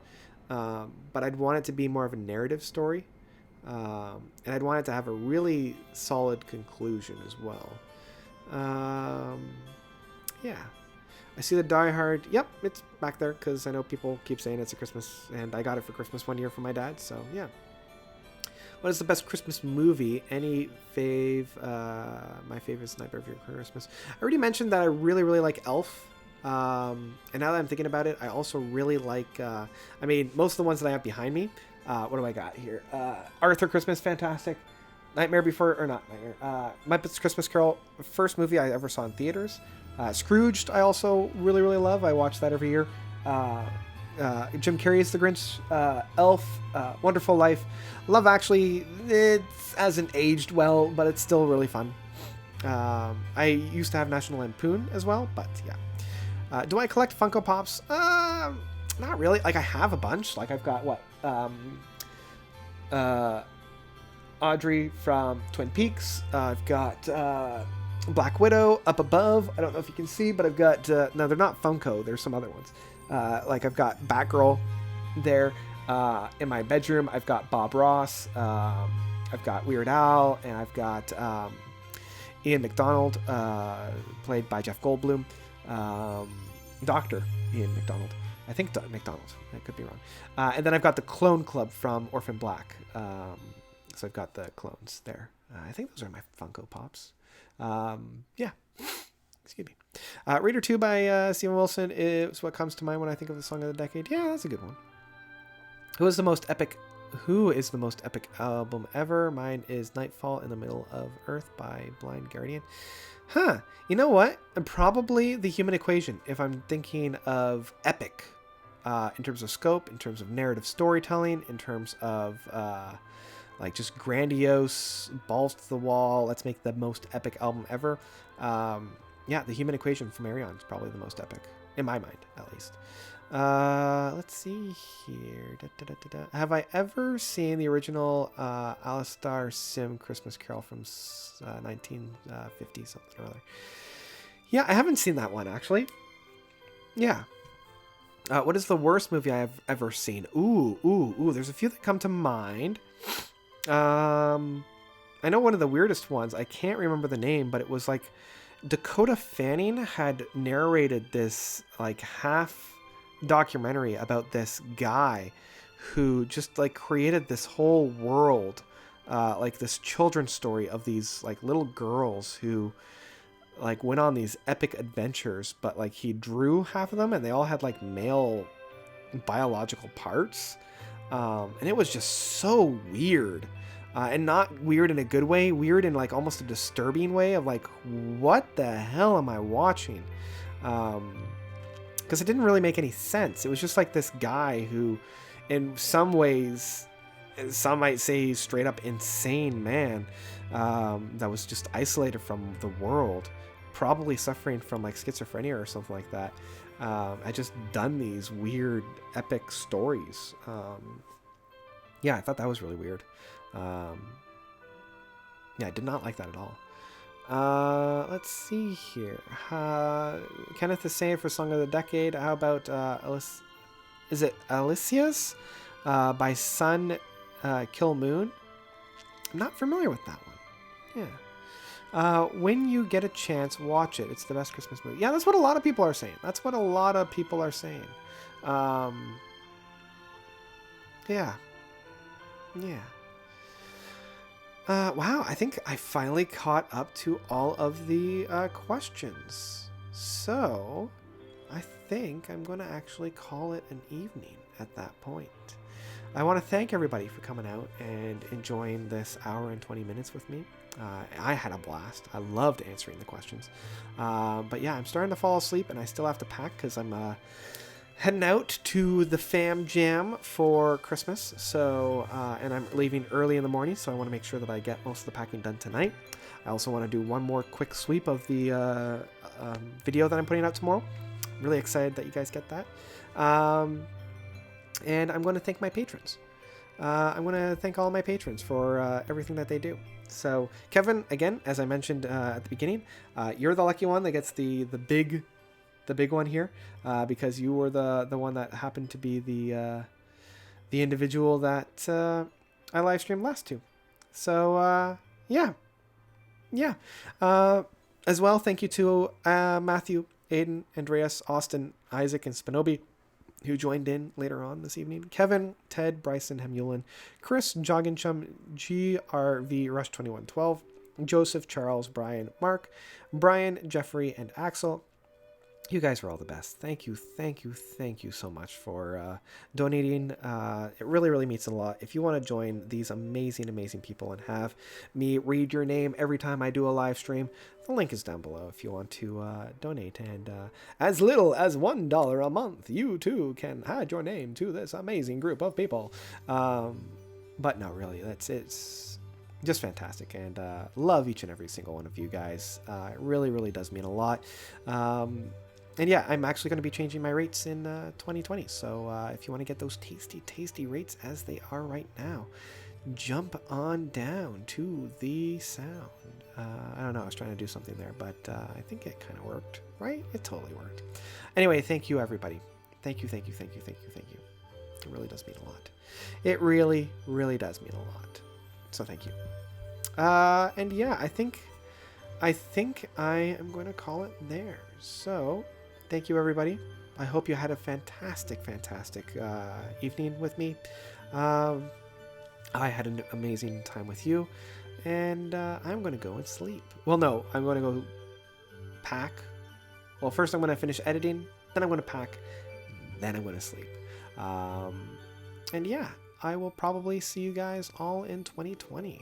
But I'd want it to be more of a narrative story. And I'd want it to have a really solid conclusion as well. Yeah. I see the Die Hard. Yep, it's back there because I know people keep saying it's a Christmas, and I got it for Christmas one year from my dad, so yeah. What is the best Christmas movie? Any fave? My favorite is Nightmare Before Christmas. I already mentioned that I really, really like Elf. And now that I'm thinking about it, I also really like, I mean, most of the ones that I have behind me. What do I got here? Arthur Christmas, fantastic. Nightmare Before, or not Nightmare. Muppets Christmas Carol, first movie I ever saw in theaters. Scrooged, I also really, really love. I watch that every year. Jim Carrey's The Grinch. Elf, Wonderful Life. Love Actually, it hasn't aged well, but it's still really fun. I used to have National Lampoon as well, but yeah. Do I collect Funko Pops? Not really. Like, I have a bunch. Like, I've got, what? Audrey from Twin Peaks. I've got Black Widow up above. I don't know if you can see, but I've got... no, they're not Funko. There's some other ones. Like, I've got Batgirl there. In my bedroom, I've got Bob Ross. I've got Weird Al. And I've got Ian McDonald, played by Jeff Goldblum. Dr. Ian McDonald. I think McDonald. I could be wrong. And then I've got the Clone Club from Orphan Black. So I've got the clones there. I think those are my Funko Pops. Yeah. Excuse me. Reader 2 by Steven Wilson is what comes to mind when I think of the song of the decade. Yeah, that's a good one. Who is the most epic album ever? Mine is Nightfall in the Middle of Earth by Blind Guardian. You know what? Probably The Human Equation, if I'm thinking of epic. In terms of scope, in terms of narrative storytelling, in terms of like just grandiose, balls to the wall, let's make the most epic album ever. Yeah, The Human Equation from Marion is probably the most epic, in my mind, at least. Let's see here. Have I ever seen the original Alistar Sim Christmas Carol from 1950 something or other? Yeah, I haven't seen that one, actually. Yeah. What is the worst movie I have ever seen? Ooh. There's a few that come to mind. I know one of the weirdest ones. I can't remember the name, but it was like Dakota Fanning had narrated this like half documentary about this guy who just like created this whole world, like this children's story of these like little girls who like went on these epic adventures, but like he drew half of them and they all had like male biological parts. And it was just so weird. And not weird in a good way, weird in like almost a disturbing way of like, what the hell am I watching? Because it didn't really make any sense. It was just like this guy who, in some ways, some might say he's straight up insane man, that was just isolated from the world, probably suffering from like schizophrenia or something like that. I just done these weird epic stories. Yeah, I thought that was really weird. Yeah, I did not like that at all. Let's see here. Kenneth is saying for Song of the Decade. How about is it Alicia's by Sun Kill Moon? I'm not familiar with that one. Yeah. When you get a chance, watch it. It's the best Christmas movie. Yeah, that's what a lot of people are saying. That's what a lot of people are saying. Yeah. Yeah. Wow, I think I finally caught up to all of the questions. So, I think I'm going to actually call it an evening at that point. I want to thank everybody for coming out and enjoying this hour and 20 minutes with me. I had a blast. I loved answering the questions. But yeah, I'm starting to fall asleep and I still have to pack because I'm heading out to the fam jam for Christmas. So, and I'm leaving early in the morning, so I want to make sure that I get most of the packing done tonight. I also want to do one more quick sweep of the video that I'm putting out tomorrow. I'm really excited that you guys get that. And I'm going to thank my patrons. I'm going to thank all my patrons for everything that they do. So, Kevin, again, as I mentioned at the beginning, you're the lucky one that gets the big one here, because you were the one that happened to be the individual that I live streamed last to. So yeah. As well, thank you to Matthew, Aiden, Andreas, Austin, Isaac, and Spinobi, who joined in later on this evening. Kevin, Ted, Bryson, Hemulin, Chris, Jogginchum, GRV, Rush 2112, Joseph, Charles, Brian, Mark, Brian, Jeffrey, and Axel. You guys are all the best. Thank you so much for donating. It really means a lot. If you want to join these amazing people and have me read your name every time I do a live stream, the link is down below if you want to donate. And as little as $1 a month, you too can add your name to this amazing group of people. But no, really, it's just fantastic, and love each and every single one of you guys. It really does mean a lot. And yeah, I'm actually going to be changing my rates in 2020. So if you want to get those tasty rates as they are right now, jump on down to the sound. I don't know, I was trying to do something there, but I think it kind of worked, right? It totally worked. Anyway, thank you, everybody. Thank you. It really does mean a lot. It really does mean a lot. So thank you. And yeah, I think I am going to call it there. So thank you, everybody. I hope you had a fantastic evening with me. I had an amazing time with you, and I'm going to go and sleep. Well, no, I'm going to go pack. Well, first I'm going to finish editing, then I'm going to pack, then I'm going to sleep. And yeah, I will probably see you guys all in 2020.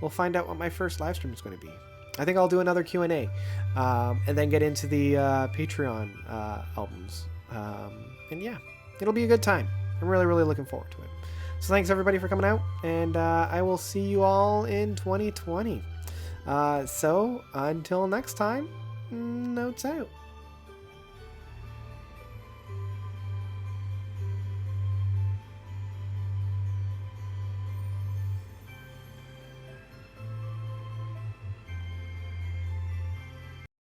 We'll find out what my first live stream is going to be. I think I'll do another Q&A, and then get into the Patreon albums. And yeah, it'll be a good time. I'm really looking forward to it. So thanks everybody for coming out, and I will see you all in 2020. So until next time, notes out.